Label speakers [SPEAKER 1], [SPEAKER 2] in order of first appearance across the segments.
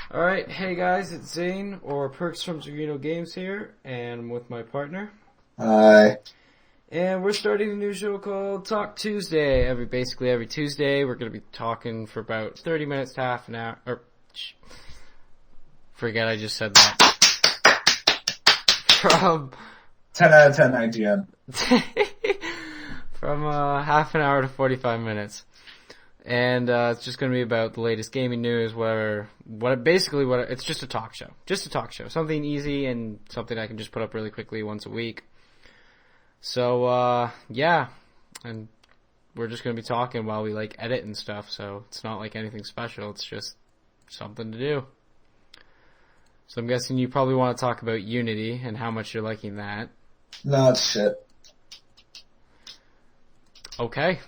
[SPEAKER 1] Alright, hey guys, it's Zane, or Perks from ZurGrinoGames here, and I'm with my partner.
[SPEAKER 2] Hi.
[SPEAKER 1] And we're starting a new show called Talk Tuesday. Basically every Tuesday, we're going to be talking for about 30 minutes to half an hour. Forget I just said that. From
[SPEAKER 2] 10 out of 10 IGN.
[SPEAKER 1] from half an hour to 45 minutes. And it's just going to be about the latest gaming news, it's just a talk show. Just a talk show. Something easy and something I can just put up really quickly once a week. So, yeah. And we're just going to be talking while we, edit and stuff, so it's not like anything special. It's just something to do. So I'm guessing you probably want to talk about Unity and how much you're liking that.
[SPEAKER 2] No, it's shit.
[SPEAKER 1] Okay.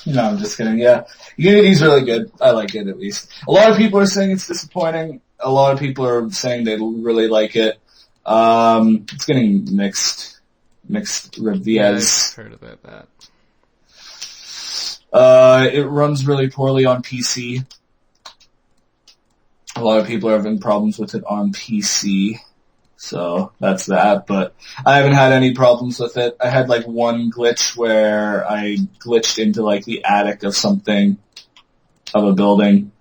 [SPEAKER 2] No, I'm just kidding. Yeah. Unity's really good. I like it, at least. A lot of people are saying it's disappointing. A lot of people are saying they really like it. It's getting mixed reviews.
[SPEAKER 1] Yeah, I've heard about
[SPEAKER 2] that. It runs really poorly on PC. A lot of people are having problems with it on PC. So that's that, but I haven't had any problems with it. I had one glitch where I glitched into the attic of a building.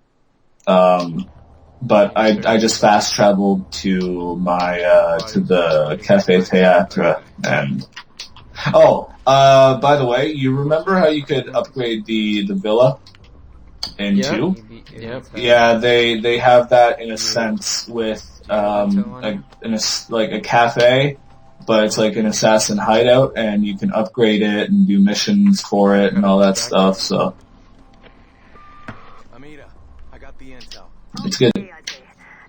[SPEAKER 2] But I just fast traveled to to the Café Théâtre and, by the way, you remember how you could upgrade the villa in 2?
[SPEAKER 1] Yep.
[SPEAKER 2] Yeah, they have that in a sense with a cafe, but it's like an assassin hideout, and you can upgrade it and do missions for it and all that stuff. So
[SPEAKER 3] I got the intel.
[SPEAKER 2] it's good.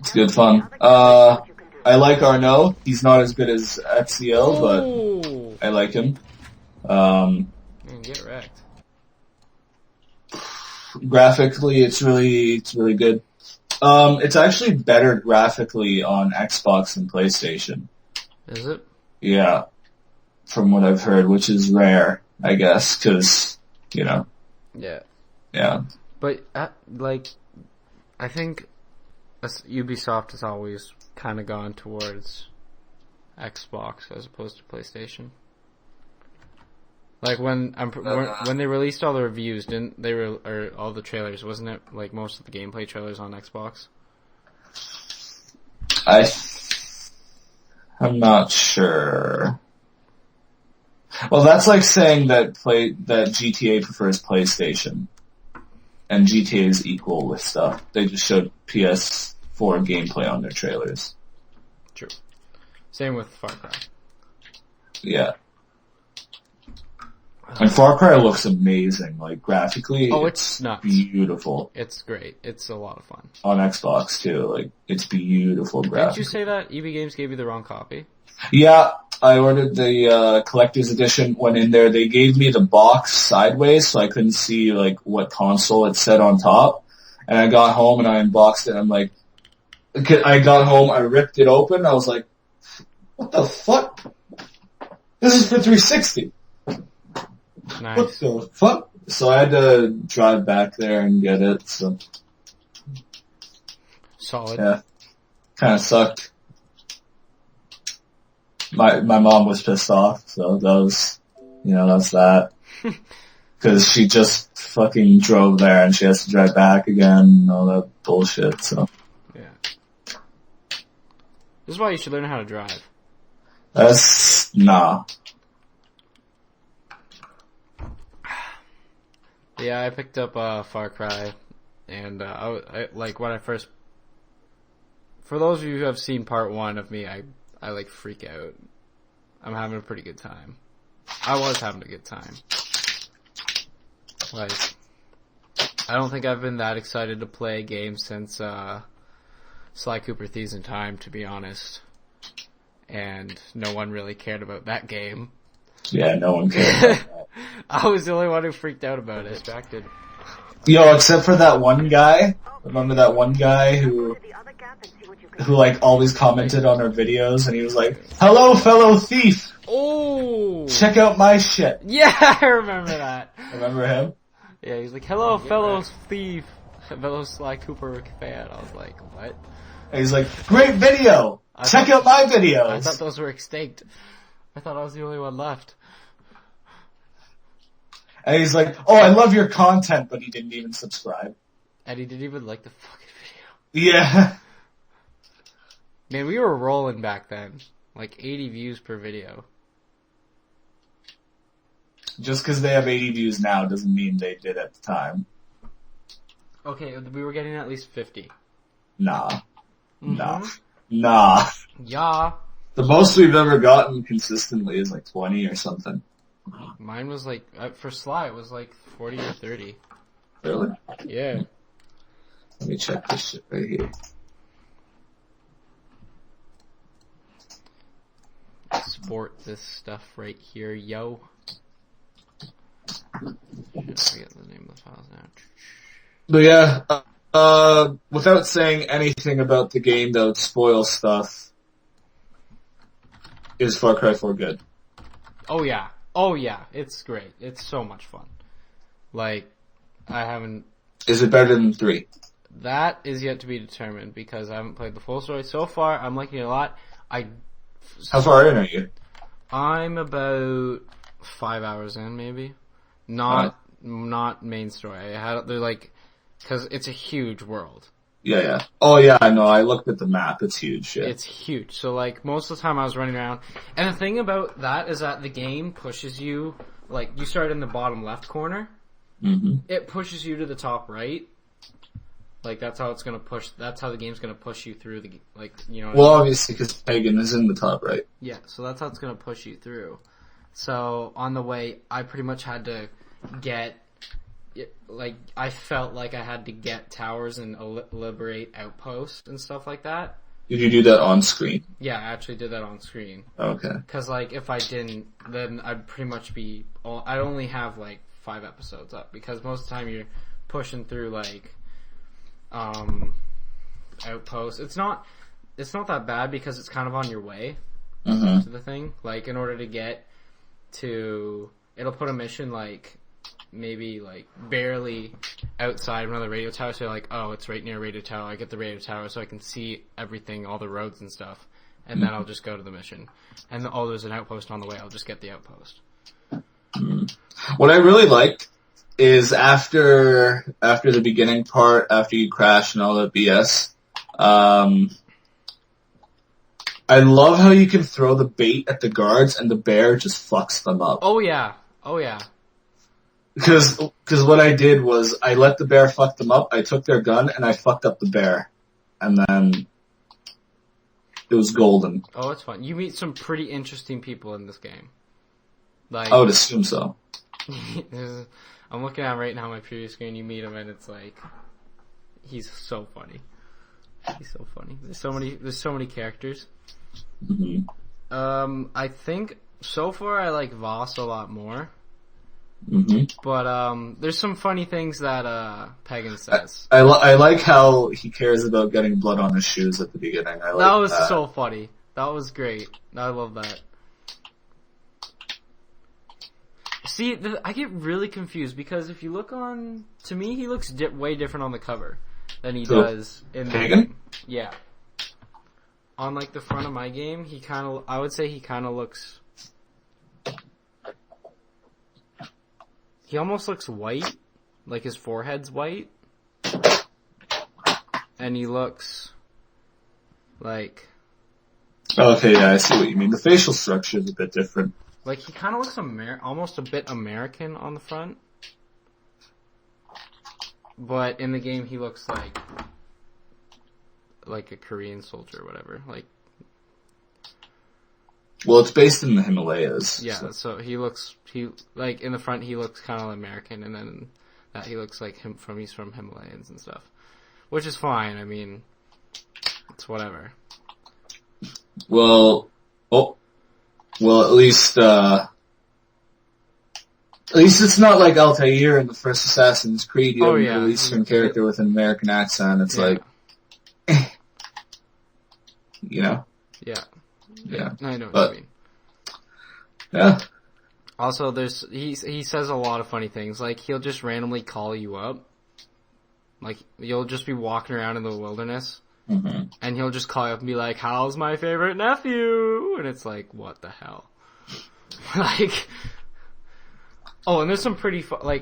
[SPEAKER 2] It's good fun. I like Arnaud. He's not as good as Exiel, but I like him.
[SPEAKER 1] Man, get wrecked.
[SPEAKER 2] Graphically, it's really good. It's actually better graphically on Xbox and PlayStation.
[SPEAKER 1] Is it?
[SPEAKER 2] Yeah, from what I've heard, which is rare, I guess, because,
[SPEAKER 1] Yeah.
[SPEAKER 2] Yeah.
[SPEAKER 1] But, I think Ubisoft has always kind of gone towards Xbox as opposed to PlayStation. When they released all the reviews, didn't they or all the trailers? Wasn't it most of the gameplay trailers on Xbox?
[SPEAKER 2] I'm not sure. Well, that's like saying that GTA prefers PlayStation, and GTA is equal with stuff. They just showed PS4 gameplay on their trailers.
[SPEAKER 1] True. Same with Far Cry.
[SPEAKER 2] Yeah. And Far Cry looks amazing, graphically.
[SPEAKER 1] Oh, it's nuts.
[SPEAKER 2] Beautiful.
[SPEAKER 1] It's great. It's a lot of fun.
[SPEAKER 2] On Xbox, too. It's beautiful graphically.
[SPEAKER 1] Didn't you say that EB Games gave you the wrong copy?
[SPEAKER 2] Yeah, I ordered the collector's edition. Went in there. They gave me the box sideways, so I couldn't see, what console it said on top. And I got home, and I unboxed it, and I got home, I ripped it open, I was like, what the fuck? This is for 360.
[SPEAKER 1] Nice.
[SPEAKER 2] What the fuck? So I had to drive back there and get it, so.
[SPEAKER 1] Solid.
[SPEAKER 2] Yeah. Kinda sucked. My mom was pissed off, so that's that. Cause she just fucking drove there and she has to drive back again and all that bullshit, so.
[SPEAKER 1] Yeah. This is why you should learn how to drive.
[SPEAKER 2] Nah.
[SPEAKER 1] Yeah, I picked up Far Cry, and when I first. For those of you who have seen part 1 of me, I freak out. I'm having a pretty good time. I was having a good time. I don't think I've been that excited to play a game since Sly Cooper Thieves in Time, to be honest. And no one really cared about that game.
[SPEAKER 2] Yeah, no one cared.
[SPEAKER 1] I was the only one who freaked out about it. Distracted.
[SPEAKER 2] Yo, except for that one guy. Remember that one guy who always commented on our videos, and he was like, "Hello, fellow thief.
[SPEAKER 1] Oh,
[SPEAKER 2] check out my shit."
[SPEAKER 1] Yeah, I remember that.
[SPEAKER 2] Remember him?
[SPEAKER 1] Yeah, he's like, "Hello, fellow thief." fellow Sly Cooper fan. I was like, what?
[SPEAKER 2] And he's like, great video! Check out my videos!
[SPEAKER 1] I thought those were extinct. I thought I was the only one left.
[SPEAKER 2] And he's like, oh, I love your content, but he didn't even subscribe.
[SPEAKER 1] And he didn't even like the fucking video.
[SPEAKER 2] Yeah.
[SPEAKER 1] Man, we were rolling back then. Like 80 views per video.
[SPEAKER 2] Just because they have 80 views now doesn't mean they did at the time.
[SPEAKER 1] Okay, we were getting at least 50.
[SPEAKER 2] Nah.
[SPEAKER 1] Mm-hmm.
[SPEAKER 2] Nah.
[SPEAKER 1] Yeah.
[SPEAKER 2] The most we've ever gotten consistently is like 20 or something.
[SPEAKER 1] Mine was like, for Sly, it was like 40 or 30.
[SPEAKER 2] Really?
[SPEAKER 1] Yeah.
[SPEAKER 2] Let me check this shit right here.
[SPEAKER 1] Sport this stuff right here, yo. Shit, I forget the name of the files now.
[SPEAKER 2] But yeah, without saying anything about the game that would spoil stuff, is Far Cry 4 good?
[SPEAKER 1] Oh yeah. Oh yeah. It's great. It's so much fun. Like, I haven't...
[SPEAKER 2] Is it better than 3?
[SPEAKER 1] That is yet to be determined because I haven't played the full story. So far, I'm liking it a lot.
[SPEAKER 2] How far in are you?
[SPEAKER 1] I'm about 5 hours in, maybe. Not main story. They're like, because it's a huge world.
[SPEAKER 2] Yeah. Oh yeah, I know. I looked at the map. It's huge. Yeah.
[SPEAKER 1] It's huge. So like most of the time I was running around, and the thing about that is that the game pushes you. Like you start in the bottom left corner.
[SPEAKER 2] Mm-hmm.
[SPEAKER 1] It pushes you to the top right. Like that's how it's gonna push. That's how the game's gonna push you through the like you know.
[SPEAKER 2] Well, obviously, because Pagan is in the top right.
[SPEAKER 1] Yeah, so that's how it's gonna push you through. So on the way, I pretty much had to get, like, I felt like I had to get towers and liberate outposts and stuff like that.
[SPEAKER 2] Did you do that on screen?
[SPEAKER 1] Yeah, I actually did that on screen.
[SPEAKER 2] Okay.
[SPEAKER 1] Because like if I didn't, then I'd pretty much be. I'd only have like 5 episodes up because most of the time you're pushing through like outposts. It's not that bad because it's kind of on your way to the thing. Like in order to get to, it'll put a mission like maybe like barely outside another radio tower. So you're like, oh, it's right near a radio tower. I get the radio tower so I can see everything, all the roads and stuff, and then I'll just go to the mission. And there's an outpost on the way. I'll just get the outpost.
[SPEAKER 2] What I really liked is after the beginning part, after you crash and all that BS, I love how you can throw the bait at the guards and the bear just fucks them up.
[SPEAKER 1] Oh yeah.
[SPEAKER 2] Because what I did was I let the bear fuck them up, I took their gun, and I fucked up the bear. And then it was golden.
[SPEAKER 1] Oh, it's fun. You meet some pretty interesting people in this game. Like,
[SPEAKER 2] I would assume so.
[SPEAKER 1] I'm looking at him right now on my previous screen, you meet him and it's like, he's so funny. He's so funny. There's so many characters.
[SPEAKER 2] Mm-hmm.
[SPEAKER 1] I think so far I like Voss a lot more.
[SPEAKER 2] Mm-hmm.
[SPEAKER 1] But there's some funny things that Pagan says.
[SPEAKER 2] I like how he cares about getting blood on his shoes at the beginning. I like
[SPEAKER 1] that was so funny. That was great. I love that. See, I get really confused because if you look on, to me he looks way different on the cover than he does in the game. Yeah. On like the front of my game, I would say he kind of looks. He almost looks white, like his forehead's white, and he looks like.
[SPEAKER 2] Okay, yeah, I see what you mean. The facial structure is a bit different.
[SPEAKER 1] Like he kind of looks almost a bit American on the front, but in the game he looks like a Korean soldier or whatever. Like.
[SPEAKER 2] Well, it's based in the Himalayas.
[SPEAKER 1] Yeah, so he like in the front he looks kind of American, and then that he looks like he's from Himalayas and stuff, which is fine. I mean, it's whatever.
[SPEAKER 2] Well, at least it's not like Altair in the first Assassin's Creed. You have an Eastern character with an American accent. It's like, you know.
[SPEAKER 1] Yeah.
[SPEAKER 2] Yeah.
[SPEAKER 1] I know what you mean.
[SPEAKER 2] Yeah.
[SPEAKER 1] Also, he says a lot of funny things. Like, he'll just randomly call you up. Like, you'll just be walking around in the wilderness,
[SPEAKER 2] Mm-hmm.
[SPEAKER 1] and he'll just call you up and be like, "How's my favorite nephew?" And it's like, what the hell? Like, oh, and there's some pretty there's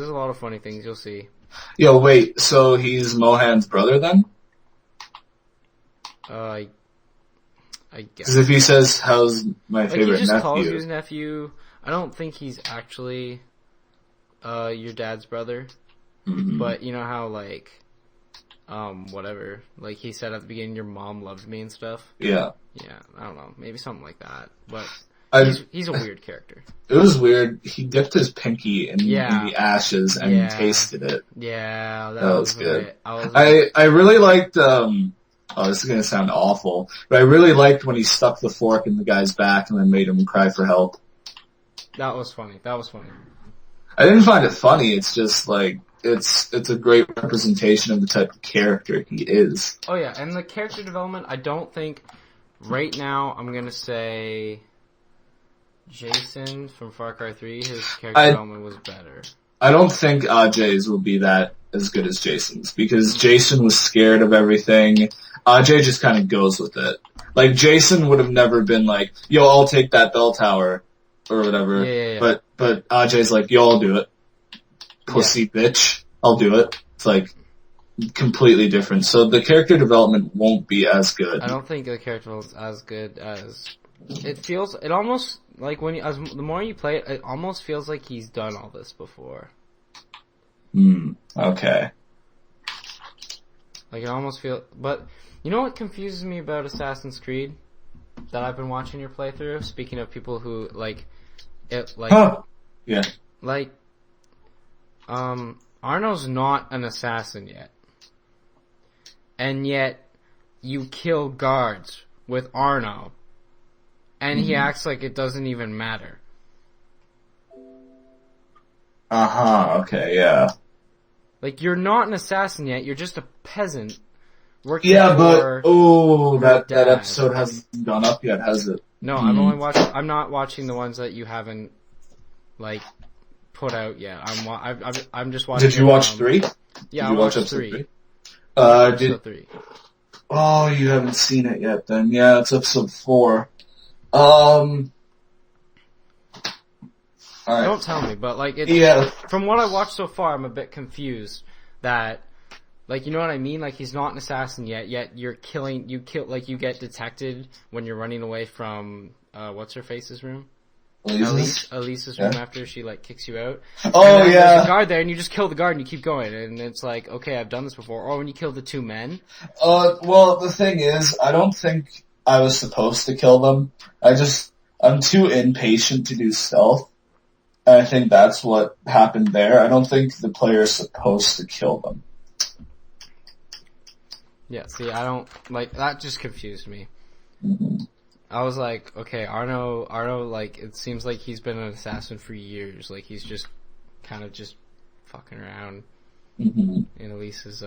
[SPEAKER 1] a lot of funny things you'll see.
[SPEAKER 2] Yo, wait, so he's Mohan's brother then?
[SPEAKER 1] I guess.
[SPEAKER 2] Because if he says, "How's my favorite
[SPEAKER 1] he just
[SPEAKER 2] nephew?"
[SPEAKER 1] calls you his nephew. I don't think he's actually your dad's brother.
[SPEAKER 2] Mm-hmm.
[SPEAKER 1] But you know how, like, whatever. Like, he said at the beginning, your mom loves me and stuff.
[SPEAKER 2] Yeah.
[SPEAKER 1] Yeah, I don't know. Maybe something like that. But he's a weird character.
[SPEAKER 2] It was weird. He dipped his pinky in the ashes and tasted it.
[SPEAKER 1] Yeah, that
[SPEAKER 2] was good.
[SPEAKER 1] I
[SPEAKER 2] really liked, this is going to sound awful, but I really liked when he stuck the fork in the guy's back and then made him cry for help.
[SPEAKER 1] That was funny.
[SPEAKER 2] I didn't find it funny. It's just like, it's a great representation of the type of character he is.
[SPEAKER 1] Oh yeah, and the character development, I don't think, right now, I'm gonna say Jason from Far Cry 3, his character development was better.
[SPEAKER 2] I don't think Ajay's will be that as good as Jason's, because Jason was scared of everything. Ajay just kind of goes with it. Like, Jason would have never been like, "Yo, I'll take that bell tower," or whatever.
[SPEAKER 1] Yeah.
[SPEAKER 2] But Ajay's like, "Yo, I'll do it. Pussy bitch. I'll do it." It's like completely different. So the character development won't be as good.
[SPEAKER 1] I don't think the character development is as good as it feels. It almost like the more you play it, it almost feels like he's done all this before.
[SPEAKER 2] Okay.
[SPEAKER 1] Like, it almost feels, but you know what confuses me about Assassin's Creed that I've been watching your playthrough? Speaking of people who
[SPEAKER 2] Yeah.
[SPEAKER 1] Like, Arno's not an assassin yet. And yet, you kill guards with Arno. And he acts like it doesn't even matter.
[SPEAKER 2] Okay, yeah.
[SPEAKER 1] Like, you're not an assassin yet, you're just a peasant working
[SPEAKER 2] but, that
[SPEAKER 1] dad.
[SPEAKER 2] episode hasn't gone up yet, has it?
[SPEAKER 1] No, I'm not watching the ones that you haven't, like, put out yet. I'm just watching.
[SPEAKER 2] Did you watch 3?
[SPEAKER 1] Yeah,
[SPEAKER 2] Did you watch
[SPEAKER 1] watched
[SPEAKER 2] episode
[SPEAKER 1] 3.
[SPEAKER 2] 3?
[SPEAKER 1] Episode 3.
[SPEAKER 2] Oh, you haven't seen it yet then. Yeah, it's episode 4. Alright.
[SPEAKER 1] Don't tell me, but like, from what I watched so far, I'm a bit confused that, like, you know what I mean? Like, he's not an assassin yet you get detected when you're running away from, what's her face's room? Elise's room after she, like, kicks you out.
[SPEAKER 2] Oh, yeah.
[SPEAKER 1] There's a guard there, and you just kill the guard and you keep going, and it's like, okay, I've done this before. Or when you kill the 2 men.
[SPEAKER 2] Well, the thing is, I don't think I was supposed to kill them. I'm too impatient to do stealth. And I think that's what happened there. I don't think the player is supposed to kill them.
[SPEAKER 1] Yeah, see, I don't, like, that just confused me.
[SPEAKER 2] Mm-hmm.
[SPEAKER 1] I was like, okay, Arno, like, it seems like he's been an assassin for years. Like, he's just kind of just fucking around in Elise's,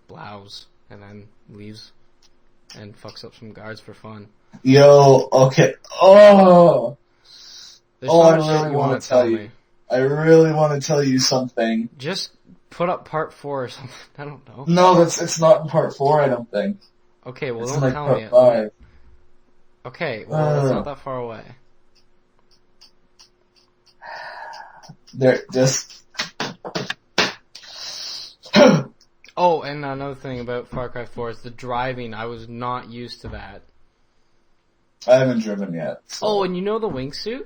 [SPEAKER 1] blouse, and then leaves and fucks up some guards for fun.
[SPEAKER 2] Yo, okay. I really want to tell you. I really want to tell you something.
[SPEAKER 1] Just put up part 4 or something. I don't know.
[SPEAKER 2] No, it's not in part 4, I don't think.
[SPEAKER 1] Okay, well,
[SPEAKER 2] it's
[SPEAKER 1] don't
[SPEAKER 2] like
[SPEAKER 1] tell
[SPEAKER 2] part
[SPEAKER 1] me.
[SPEAKER 2] 5.
[SPEAKER 1] Okay, well, it's not that far away.
[SPEAKER 2] They're just...
[SPEAKER 1] Oh, and another thing about Far Cry 4 is the driving. I was not used to that.
[SPEAKER 2] I haven't driven yet. So.
[SPEAKER 1] Oh, and you know the wingsuit?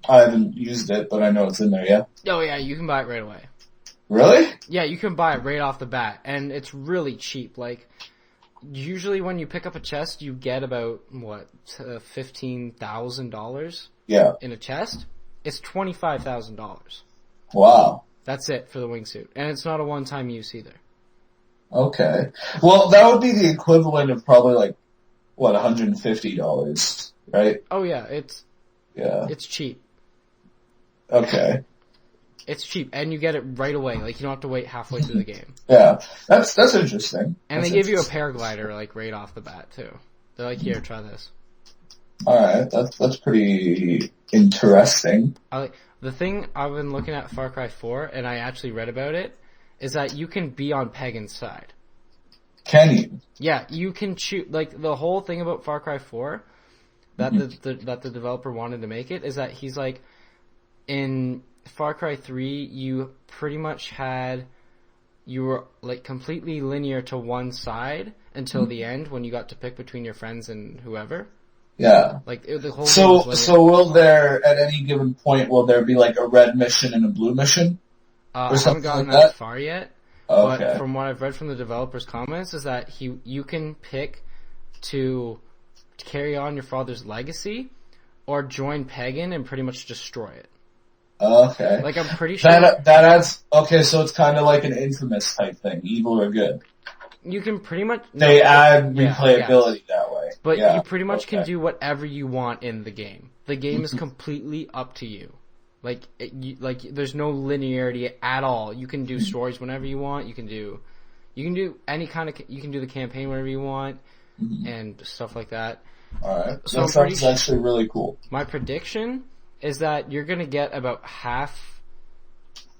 [SPEAKER 2] I haven't used it, but I know it's in there, yeah?
[SPEAKER 1] Oh, yeah, you can buy it right away.
[SPEAKER 2] Really?
[SPEAKER 1] Yeah, you can buy it right off the bat, and it's really cheap. Like, usually when you pick up a chest, you get about, $15,000?
[SPEAKER 2] Yeah.
[SPEAKER 1] In a chest? It's $25,000.
[SPEAKER 2] Wow.
[SPEAKER 1] That's it for the wingsuit. And it's not a one-time use either.
[SPEAKER 2] Okay. Well, that would be the equivalent of probably like, $150, right?
[SPEAKER 1] Oh yeah, it's cheap.
[SPEAKER 2] Okay.
[SPEAKER 1] It's cheap, and you get it right away. Like, you don't have to wait halfway through the game.
[SPEAKER 2] Yeah, that's interesting.
[SPEAKER 1] And they give you a paraglider, like, right off the bat, too. They're like, here, try this.
[SPEAKER 2] Alright, that's pretty Interesting.
[SPEAKER 1] The thing I've been looking at Far Cry 4, and I actually read about it, is that you can be on Pagan's side.
[SPEAKER 2] Can you?
[SPEAKER 1] Yeah, you can choose. Like, the whole thing about Far Cry 4, that the developer wanted to make it, is that he's like, in Far Cry 3, you pretty much you were like completely linear to one side until the end when you got to pick between your friends and whoever.
[SPEAKER 2] Yeah.
[SPEAKER 1] Like, the whole game was linear.
[SPEAKER 2] So will there, at any given point, will there be like a red mission and a blue mission?
[SPEAKER 1] I haven't gotten
[SPEAKER 2] like
[SPEAKER 1] that far yet.
[SPEAKER 2] Okay.
[SPEAKER 1] But from what I've read from the developer's comments is that you can pick to carry on your father's legacy or join Pagan and pretty much destroy it.
[SPEAKER 2] Okay.
[SPEAKER 1] Like, I'm pretty sure
[SPEAKER 2] that adds. Okay, so it's kind of like an Infamous type thing, evil or good.
[SPEAKER 1] you can pretty much
[SPEAKER 2] Add
[SPEAKER 1] yeah,
[SPEAKER 2] replayability
[SPEAKER 1] yes.
[SPEAKER 2] that way.
[SPEAKER 1] But
[SPEAKER 2] yeah.
[SPEAKER 1] you pretty much can do whatever you want in the game. The game is completely up to you. Like, there's no linearity at all. You can do stories whenever you want. You can do any kind of. You can do the campaign whenever you want, and stuff like that.
[SPEAKER 2] All right.
[SPEAKER 1] So
[SPEAKER 2] that sounds actually really cool.
[SPEAKER 1] My prediction is that you're gonna get about half.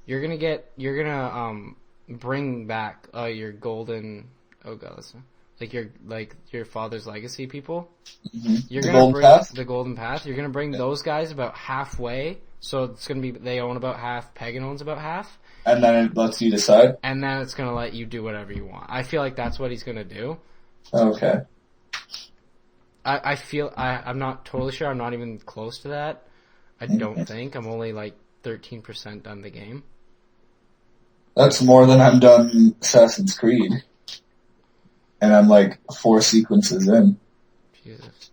[SPEAKER 1] You're gonna bring back your golden. Oh god, listen. Like your father's legacy people.
[SPEAKER 2] Mm-hmm.
[SPEAKER 1] You're
[SPEAKER 2] the
[SPEAKER 1] gonna
[SPEAKER 2] golden
[SPEAKER 1] bring
[SPEAKER 2] path?
[SPEAKER 1] the golden path. You're gonna bring those guys about halfway. So it's gonna be they own about half, Pagan owns about half,
[SPEAKER 2] And then it lets you decide.
[SPEAKER 1] and then it's gonna let you do whatever you want. I feel like that's what he's gonna do.
[SPEAKER 2] Okay.
[SPEAKER 1] I'm not totally sure. I'm not even close to that. I don't think. I'm only like 13% done the game.
[SPEAKER 2] That's more than I'm done Assassin's Creed. And I'm like 4 sequences in.
[SPEAKER 1] Jesus.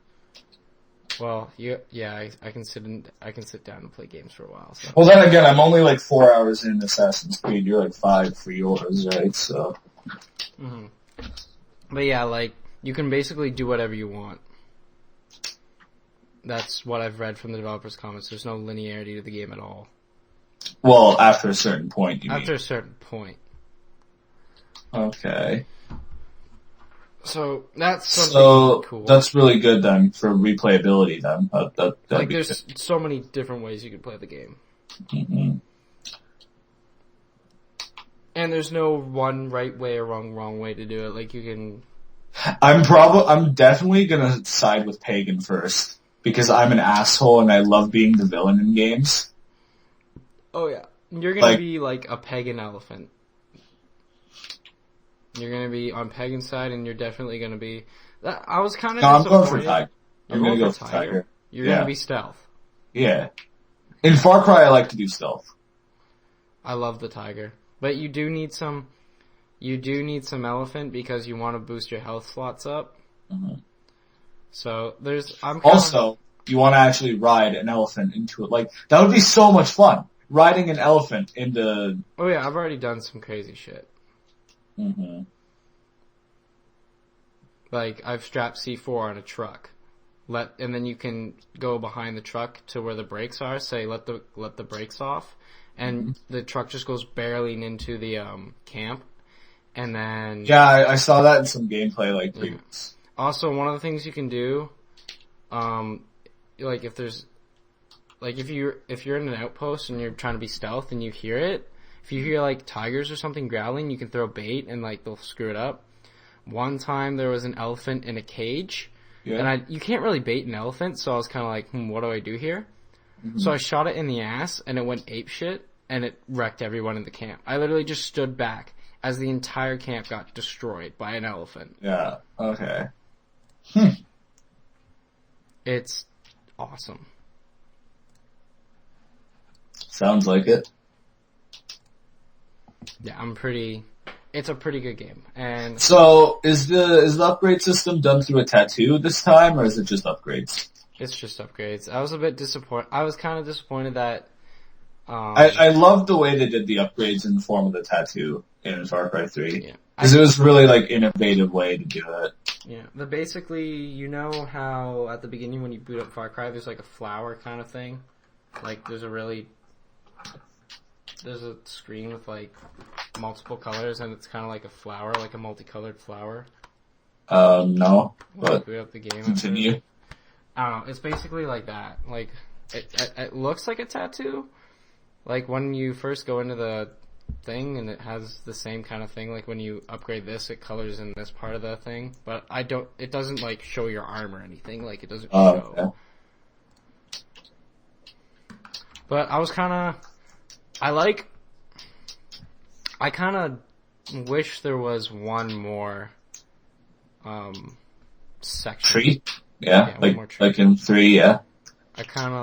[SPEAKER 1] Well, I can sit down and play games for a while. So.
[SPEAKER 2] Well, then again, I'm only like 4 hours in Assassin's Creed. You're like 5 for yours, right? So.
[SPEAKER 1] Mm-hmm. But yeah, like you can basically do whatever you want. That's what I've read from the developer's comments. There's no linearity to the game at all.
[SPEAKER 2] Well, after a certain point, you
[SPEAKER 1] After
[SPEAKER 2] mean.
[SPEAKER 1] a certain point.
[SPEAKER 2] Okay.
[SPEAKER 1] So that's something cool.
[SPEAKER 2] That's really good then for replayability. Then
[SPEAKER 1] like there's so many different ways you can play the game, and there's no one right way or wrong way to do it. Like you can.
[SPEAKER 2] I'm definitely gonna side with Pagan first because I'm an asshole and I love being the villain in games.
[SPEAKER 1] Oh yeah, you're gonna be like a pagan elephant. You're gonna be on Pagan's side, and you're definitely gonna be. I was kind of.
[SPEAKER 2] No, I'm going for Tiger.
[SPEAKER 1] I'm going for Tiger. You're gonna be stealth.
[SPEAKER 2] Yeah. In Far Cry, I like to do stealth. I
[SPEAKER 1] love the Tiger, but you do need some. You do need some elephant because you want to boost your health slots up. Mm-hmm. So
[SPEAKER 2] also you want to actually ride an elephant into it. Like that would be so much fun. Riding an elephant into.
[SPEAKER 1] Oh yeah, I've already done some crazy shit.
[SPEAKER 2] Mm-hmm.
[SPEAKER 1] Like I've strapped C4 on a truck, and then you can go behind the truck to where the brakes are. Say let the brakes off, and the truck just goes barreling into the camp, and then
[SPEAKER 2] I saw that in some gameplay like previous.
[SPEAKER 1] Also, one of the things you can do, like if there's, like if you're in an outpost and you're trying to be stealth and you hear it. If you hear like tigers or something growling, you can throw bait and like they'll screw it up. One time there was an elephant in a cage, and you can't really bait an elephant, so I was kind of like, what do I do here? Mm-hmm. So I shot it in the ass, and it went apeshit, and it wrecked everyone in the camp. I literally just stood back as the entire camp got destroyed by an elephant.
[SPEAKER 2] Yeah. Okay.
[SPEAKER 1] It's awesome.
[SPEAKER 2] Sounds like it.
[SPEAKER 1] Yeah, it's a pretty good game. And
[SPEAKER 2] so is the upgrade system done through a tattoo this time, or is it just upgrades?
[SPEAKER 1] It's just upgrades. I was a bit disappointed. I was kind of disappointed that.
[SPEAKER 2] I loved the way they did the upgrades in the form of the tattoo in Far Cry 3.
[SPEAKER 1] Yeah.
[SPEAKER 2] Because it was really like innovative way to do it.
[SPEAKER 1] Yeah, but basically, you know how at the beginning when you boot up Far Cry, there's like a flower kind of thing. Like there's a screen with like multiple colors, and it's kind of like a flower, like a multicolored flower.
[SPEAKER 2] No.
[SPEAKER 1] But boot up the game.
[SPEAKER 2] Continue.
[SPEAKER 1] I don't know. It's basically like that. Like it looks like a tattoo. Like when you first go into the thing and it has the same kind of thing. Like when you upgrade this, it colors in this part of the thing. But it doesn't like show your arm or anything. Like it doesn't show.
[SPEAKER 2] Okay.
[SPEAKER 1] But I kind of wish there was one more section.
[SPEAKER 2] Tree? Yeah,
[SPEAKER 1] one more tree.
[SPEAKER 2] like in 3, yeah.
[SPEAKER 1] I kind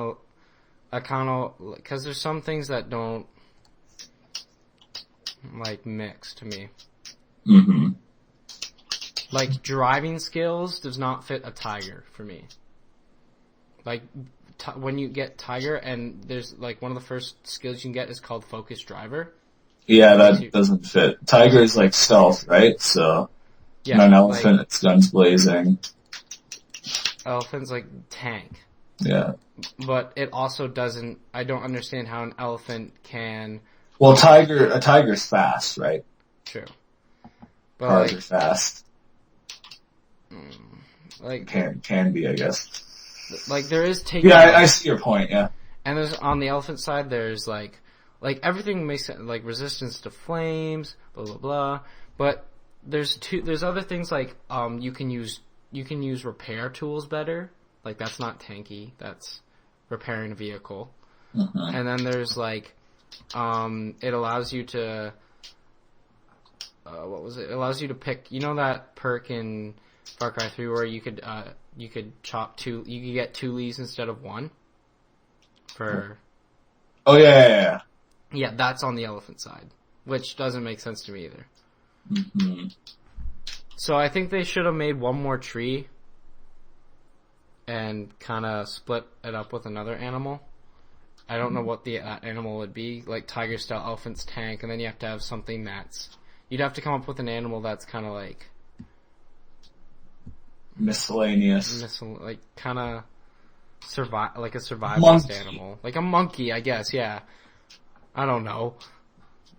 [SPEAKER 1] of, because there's some things that don't, like, mix to me.
[SPEAKER 2] Mm-hmm.
[SPEAKER 1] Like, driving skills does not fit a tiger for me. Like, when you get tiger, and there's, like, one of the first skills you can get is called focus driver.
[SPEAKER 2] Yeah, that doesn't fit. Tiger is like stealth, right? So,
[SPEAKER 1] yeah,
[SPEAKER 2] an elephant, it's guns blazing.
[SPEAKER 1] Elephant's like tank.
[SPEAKER 2] Yeah.
[SPEAKER 1] But it also doesn't, I don't understand how an elephant can...
[SPEAKER 2] Well, a tiger's fast, right?
[SPEAKER 1] True. But
[SPEAKER 2] Cars are fast.
[SPEAKER 1] Like...
[SPEAKER 2] Can be, I guess.
[SPEAKER 1] Like, there is taking...
[SPEAKER 2] Yeah, I see your point, yeah.
[SPEAKER 1] And there's, on the elephant side, there's like everything makes it, like, resistance to flames, blah, blah, blah. But there's other things like, you can use repair tools better. Like, that's not tanky. That's repairing a vehicle.
[SPEAKER 2] Mm-hmm.
[SPEAKER 1] And then there's, like, it allows you to, what was it? It allows you to pick, you know that perk in Far Cry 3 where you could chop you could get 2 leaves instead of 1?
[SPEAKER 2] Oh, yeah.
[SPEAKER 1] Yeah, that's on the elephant side, which doesn't make sense to me either.
[SPEAKER 2] Mm-hmm.
[SPEAKER 1] So I think they should have made one more tree and kind of split it up with another animal. I don't know what the animal would be, like tiger style, elephant's tank, and then you have to have something you'd have to come up with an animal that's kind of like...
[SPEAKER 2] miscellaneous.
[SPEAKER 1] Like, kind of... like a survivalist animal. Like a monkey, I guess, yeah. I don't know.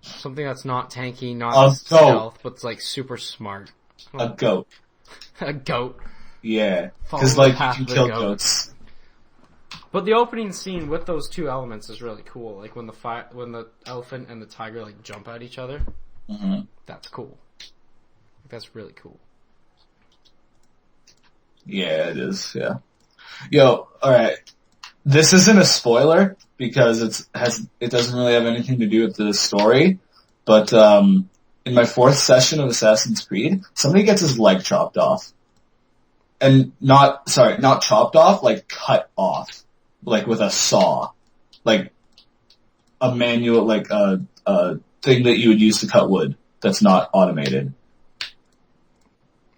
[SPEAKER 1] Something that's not tanky, not stealth, but it's like super smart.
[SPEAKER 2] A goat.
[SPEAKER 1] A goat.
[SPEAKER 2] Yeah. Because, like, you can kill goats.
[SPEAKER 1] But the opening scene with those 2 elements is really cool. Like when the elephant and the tiger like jump at each other.
[SPEAKER 2] Mm-hmm.
[SPEAKER 1] That's cool. That's really cool.
[SPEAKER 2] Yeah, it is, yeah. Yo, alright. This isn't a spoiler because it doesn't really have anything to do with the story, but in my 4th session of Assassin's Creed, somebody gets his leg chopped off. And not chopped off, like cut off. Like with a saw. Like a manual, like a thing that you would use to cut wood that's not automated.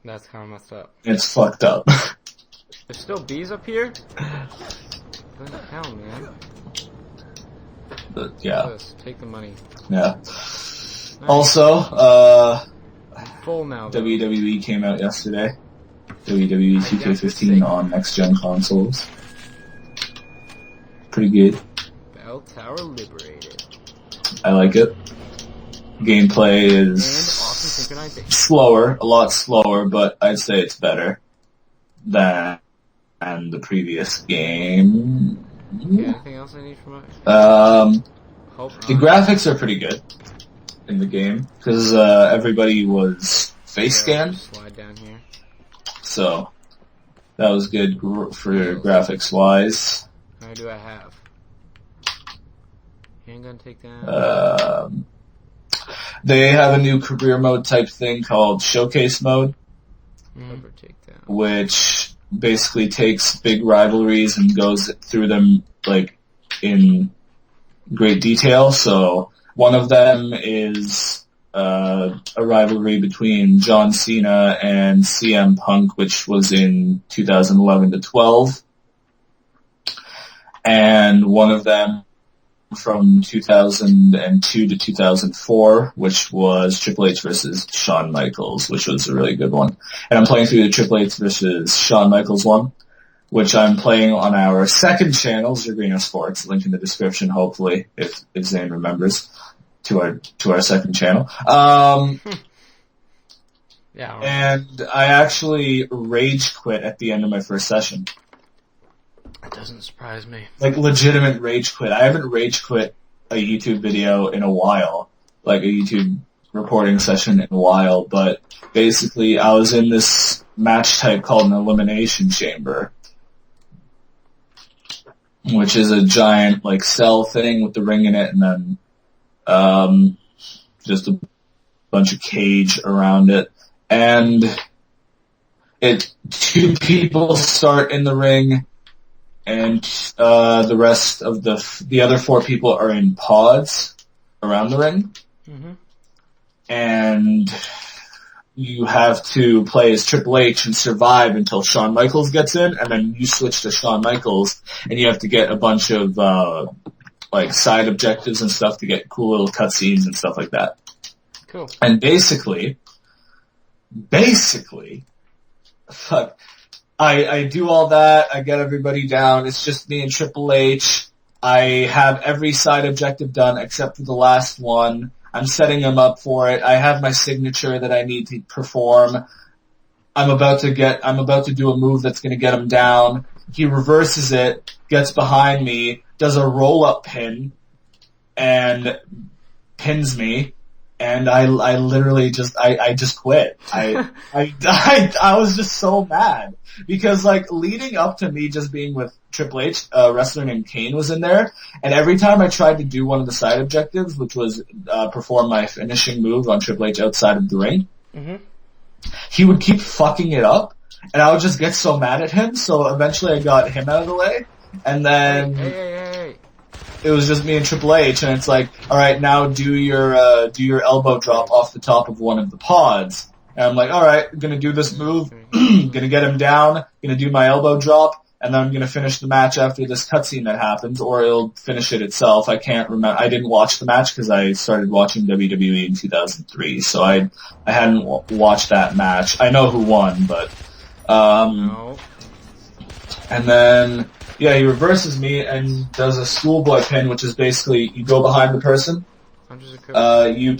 [SPEAKER 1] That's kind of messed up.
[SPEAKER 2] It's fucked up.
[SPEAKER 1] There's still bees up here? What the hell, man?
[SPEAKER 2] But, yeah.
[SPEAKER 1] Take the money.
[SPEAKER 2] Yeah.
[SPEAKER 1] Nice.
[SPEAKER 2] Also,
[SPEAKER 1] Full now, though.
[SPEAKER 2] WWE came out yesterday. WWE 2K15 on next-gen consoles. Pretty good.
[SPEAKER 1] Bell Tower liberated.
[SPEAKER 2] I like it. Gameplay is slower, a lot slower, but I'd say it's better than the previous game.
[SPEAKER 1] Okay, anything else I need from it?
[SPEAKER 2] The graphics are pretty good in the game because everybody was face scanned.
[SPEAKER 1] Slide down here.
[SPEAKER 2] So that was good for graphics wise.
[SPEAKER 1] How many do I have? Handgun takedown.
[SPEAKER 2] They have a new career mode type thing called Showcase Mode, which basically takes big rivalries and goes through them like in great detail. So one of them is a rivalry between John Cena and CM Punk, which was in 2011 to 12, and one of them from 2002 to 2004, which was Triple H versus Shawn Michaels, which was a really good one. And I'm playing through the Triple H versus Shawn Michaels one, which I'm playing on our second channel, ZurGrino Sports, link in the description, hopefully, if Zane remembers, to our second channel.
[SPEAKER 1] Yeah.
[SPEAKER 2] And I actually rage quit at the end of my first session.
[SPEAKER 1] doesn't surprise me.
[SPEAKER 2] Like, legitimate rage quit. I haven't rage quit a YouTube video in a while. Like, a YouTube recording session in a while. But basically, I was in this match type called an elimination chamber. Which is a giant, like, cell thing with the ring in it, and then, just a bunch of cage around it. And two people start in the ring, and the rest of the other four people are in pods around the ring.
[SPEAKER 1] Mm-hmm.
[SPEAKER 2] And you have to play as Triple H and survive until Shawn Michaels gets in, and then you switch to Shawn Michaels, and you have to get a bunch of like side objectives and stuff to get cool little cutscenes and stuff like that.
[SPEAKER 1] Cool.
[SPEAKER 2] And basically, fuck, I do all that, I get everybody down, it's just me and Triple H, I have every side objective done except for the last one, I'm setting him up for it, I have my signature that I need to perform, I'm about to do a move that's gonna get him down, he reverses it, gets behind me, does a roll-up pin, and pins me, and I literally just quit. I was just so mad because like leading up to me just being with Triple H, a wrestler named Kane was in there, and every time I tried to do one of the side objectives, which was perform my finishing move on Triple H outside of the ring, he would keep fucking it up, and I would just get so mad at him. So eventually, I got him out of the way, and then.
[SPEAKER 1] Hey.
[SPEAKER 2] It was just me and Triple H, and it's like, all right, now do your elbow drop off the top of one of the pods. And I'm like, all right, I'm gonna do this move, gonna get him down, gonna do my elbow drop, and then I'm gonna finish the match after this cutscene that happens, or it'll finish it itself. I can't remember. I didn't watch the match because I started watching WWE in 2003, so I hadn't watched that match. I know who won, but
[SPEAKER 1] No.
[SPEAKER 2] and then. Yeah, he reverses me and does a schoolboy pin, which is basically you go behind the person, you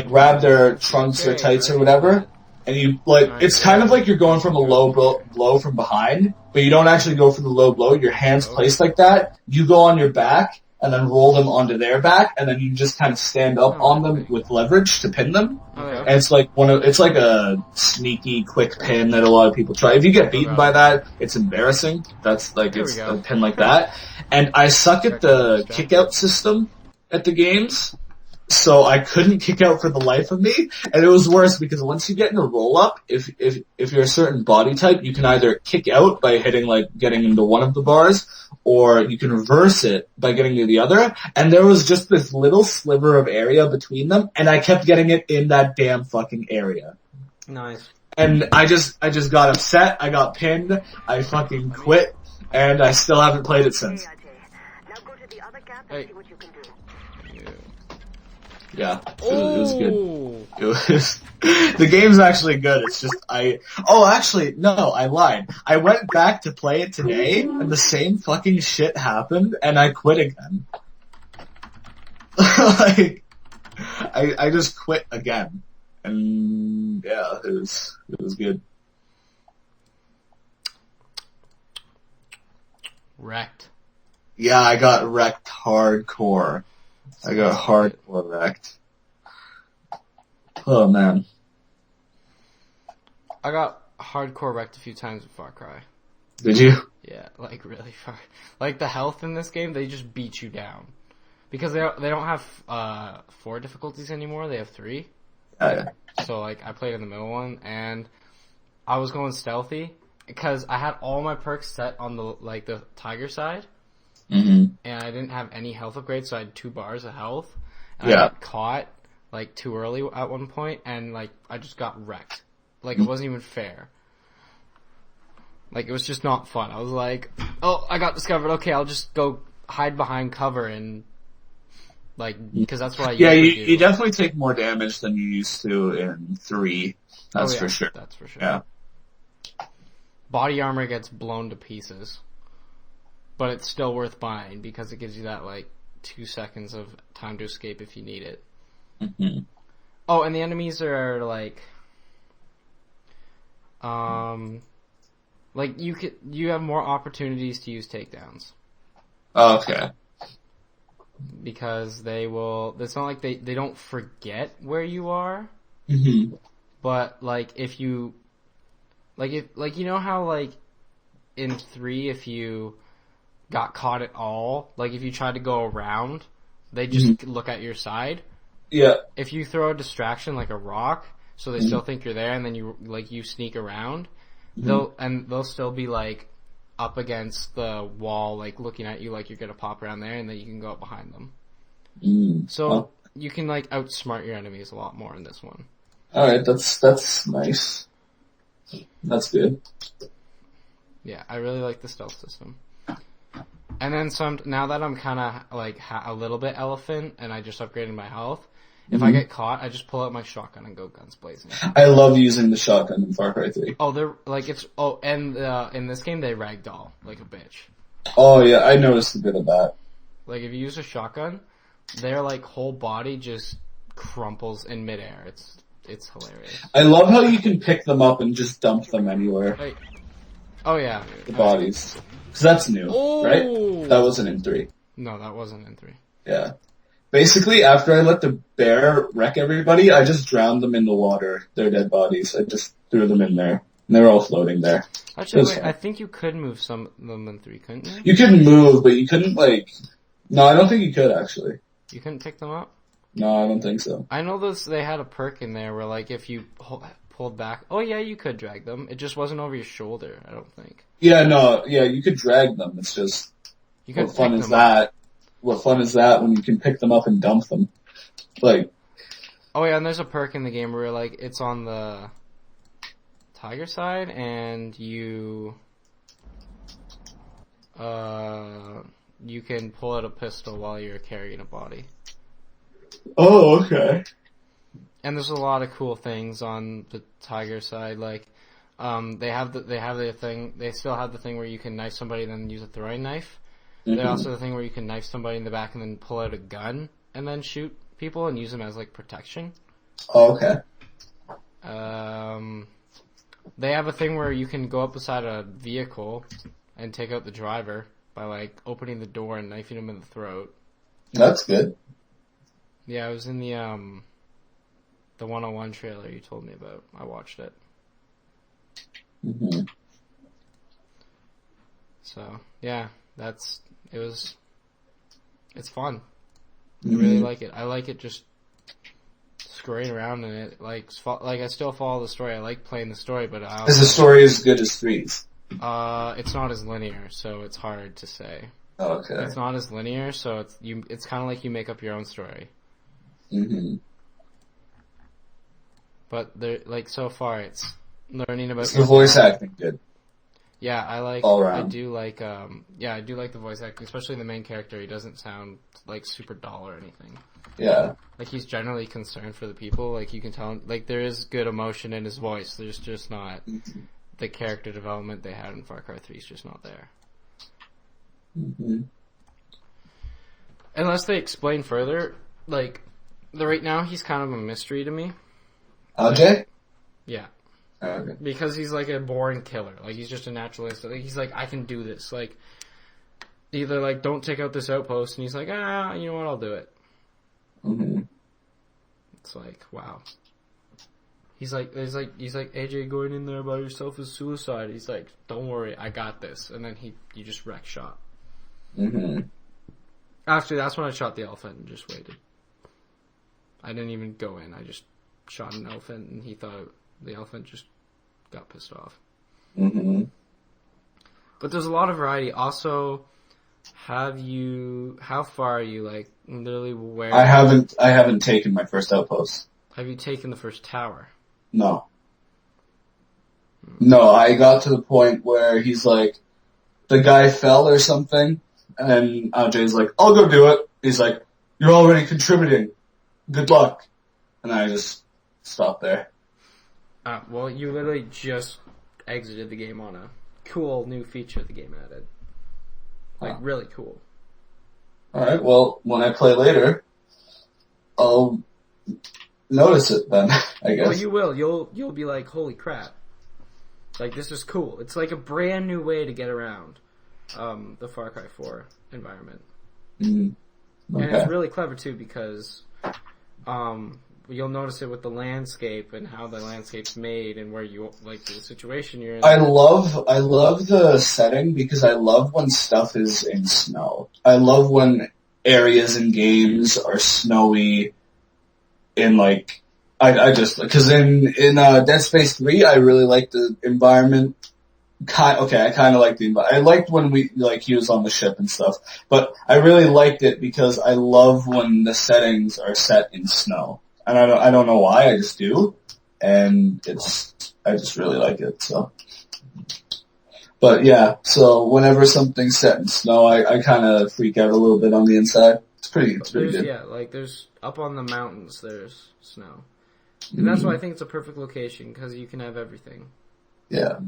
[SPEAKER 2] grab their trunks or tights or whatever, and you it's kind of like you're going from a low blow from behind, but you don't actually go for the low blow. Your hands placed like that. You go on your back and then roll them onto their back, and then you just kind of stand up on them with leverage to pin them. And it's like a sneaky, quick pin that a lot of people try. If you get beaten by that, it's embarrassing. That's like, it's a pin like that. And I suck at the kick-out system at the games, so I couldn't kick out for the life of me. And it was worse because once you get in a roll-up, if you're a certain body type, you can either kick out by getting into one of the bars, or you can reverse it by getting to the other, and there was just this little sliver of area between them, and I kept getting it in that damn fucking area.
[SPEAKER 1] Nice.
[SPEAKER 2] And I just got upset, I got pinned, I fucking quit, and I still haven't played it since.
[SPEAKER 1] Hey.
[SPEAKER 2] Yeah, it was good. It was, the game's actually good, it's just, actually, no, I lied. I went back to play it today, and the same fucking shit happened, and I quit again. I just quit again. And, yeah, it was good.
[SPEAKER 1] Wrecked.
[SPEAKER 2] Yeah, I got wrecked hardcore. I got hardcore wrecked. Oh, man.
[SPEAKER 1] I got hardcore wrecked a few times with Far Cry.
[SPEAKER 2] Did you?
[SPEAKER 1] Yeah, like really far. Like the health in this game, they just beat you down. Because they don't have 4 difficulties anymore, they have 3.
[SPEAKER 2] Yeah.
[SPEAKER 1] So like I played in the middle one, and I was going stealthy because I had all my perks set on the tiger side.
[SPEAKER 2] Mm-hmm.
[SPEAKER 1] And I didn't have any health upgrades, so I had 2 bars of health. And
[SPEAKER 2] Yeah.
[SPEAKER 1] I got caught too early at one point, and I just got wrecked. It wasn't even fair. It was just not fun. I was like, oh, I got discovered. Okay, I'll just go hide behind cover and because that's what I usually do.
[SPEAKER 2] You definitely take more damage than you used to in 3. That's for sure.
[SPEAKER 1] That's for sure.
[SPEAKER 2] Yeah.
[SPEAKER 1] Body armor gets blown to pieces. But it's still worth buying because it gives you that 2 seconds of time to escape if you need it.
[SPEAKER 2] Mm-hmm.
[SPEAKER 1] Oh, and the enemies are Like, you have more opportunities to use takedowns.
[SPEAKER 2] Okay.
[SPEAKER 1] Because it's not like they don't forget where you are,
[SPEAKER 2] Mm-hmm.
[SPEAKER 1] but, like, if you, like, you know how, like, in 3, if you got caught at all, like, if you tried to go around, they just look at your side.
[SPEAKER 2] Yeah.
[SPEAKER 1] If you throw a distraction, like a rock, so they still think you're there, and then you sneak around, they'll still be, like, up against the wall, like, looking at you like you're gonna pop around there, and then you can go up behind them. So, you can, like, outsmart your enemies a lot more in this one.
[SPEAKER 2] Alright, that's nice. That's good.
[SPEAKER 1] Yeah, I really like the stealth system. And then now that I'm kind of, like, a little bit elephant, and I just upgraded my health, if I get caught, I just pull out my shotgun and go guns blazing.
[SPEAKER 2] I love using the shotgun in Far Cry 3.
[SPEAKER 1] Oh, and in this game, they ragdoll like a bitch.
[SPEAKER 2] Oh, yeah, I noticed a bit of that.
[SPEAKER 1] Like, if you use a shotgun, their, like, whole body just crumples in midair. It's hilarious.
[SPEAKER 2] I love how you can pick them up and just dump them anywhere.
[SPEAKER 1] Like, oh, yeah.
[SPEAKER 2] The bodies. Because that's new, right? That wasn't in 3.
[SPEAKER 1] No, that wasn't in 3.
[SPEAKER 2] Yeah. Basically, after I let the bear wreck everybody, I just drowned them in the water, their dead bodies. I just threw them in there. And they were all floating there.
[SPEAKER 1] Actually, wait, I think you could move some of them in 3, couldn't you?
[SPEAKER 2] You could move, but you couldn't, like... No, I don't think you could, actually.
[SPEAKER 1] You couldn't pick them up?
[SPEAKER 2] No, I don't think so.
[SPEAKER 1] I know they had a perk in there where, like, if you pulled back... Oh, yeah, you could drag them. It just wasn't over your shoulder, I don't think.
[SPEAKER 2] Yeah, no, yeah, you could drag them. It's just... What fun is that? What fun is that when you can pick them up and dump them? Like...
[SPEAKER 1] Oh, yeah, and there's a perk in the game where, like, it's on the tiger side, and you can pull out a pistol while you're carrying a body.
[SPEAKER 2] Oh, okay.
[SPEAKER 1] And there's a lot of cool things on the tiger side, like, they still have the thing where you can knife somebody and then use a throwing knife. They also have the thing where you can knife somebody in the back and then pull out a gun and then shoot people and use them as, like, protection.
[SPEAKER 2] Oh, okay.
[SPEAKER 1] They have a thing where you can go up beside a vehicle and take out the driver by, like, opening the door and knifing him in the throat.
[SPEAKER 2] That's good.
[SPEAKER 1] Yeah, it was in the 101 trailer you told me about. I watched it. So, yeah, it's fun. I really like it. I like it just scurrying around in it. Like I still follow the story. I like playing the story, but
[SPEAKER 2] Is the story as good as 3's?
[SPEAKER 1] It's not as linear, so it's hard to say.
[SPEAKER 2] Okay.
[SPEAKER 1] It's not as linear, so it's kind of like you make up your own story. But so far, it's learning about.
[SPEAKER 2] Is the voice acting good?
[SPEAKER 1] Yeah,
[SPEAKER 2] all around.
[SPEAKER 1] I do like the voice acting, especially the main character. He doesn't sound like super dull or anything.
[SPEAKER 2] Yeah.
[SPEAKER 1] Like, he's generally concerned for the people. Like, you can tell, like, there is good emotion in his voice. There's just not the character development they had in Far Cry 3 is just not there. Unless they explain further, like, right now he's kind of a mystery to me.
[SPEAKER 2] LJ?
[SPEAKER 1] Yeah.
[SPEAKER 2] Okay.
[SPEAKER 1] Because he's, like, a boring killer. Like, he's just a naturalist. Like, he's like, I can do this. Like, either, like, don't take out this outpost, and he's like, you know what, I'll do it. It's like, wow. He's like, AJ, going in there by yourself is suicide. He's like, don't worry, I got this. And then you just wreck shot. Actually, that's when I shot the elephant and just waited. I didn't even go in. I just shot an elephant, and he thought the elephant just got pissed off. But there's a lot of variety. Also, how far are you, like, literally where?
[SPEAKER 2] I haven't taken my first outpost.
[SPEAKER 1] Have you taken the first tower?
[SPEAKER 2] No. No, I got to the point where he's like, the guy fell or something, and Jay's like, I'll go do it. He's like, you're already contributing. Good luck. And I just stopped there.
[SPEAKER 1] Well, you literally just exited the game on a cool new feature the game added. Like, really cool.
[SPEAKER 2] Alright, well, when I play later, I'll notice it then, I guess.
[SPEAKER 1] Well, you will. You'll be like, holy crap. Like, this is cool. It's like a brand new way to get around the Far Cry 4 environment.
[SPEAKER 2] Mm. Okay.
[SPEAKER 1] And it's really clever, too, because you'll notice it with the landscape and how the landscape's made and where you, like, the situation you're in.
[SPEAKER 2] I love the setting because I love when stuff is in snow. I love when areas in games are snowy in, like, I just, because in Dead Space 3, I really liked the environment. I kind of liked the environment. I liked when he was on the ship and stuff, but I really liked it because I love when the settings are set in snow. And I don't know why, I just do. And I just really like it, so. But yeah, so whenever something's set in snow, I kind of freak out a little bit on the inside. It's pretty good.
[SPEAKER 1] Yeah, like there's, up on the mountains, there's snow. And that's why I think it's a perfect location, because you can have everything.
[SPEAKER 2] Yeah.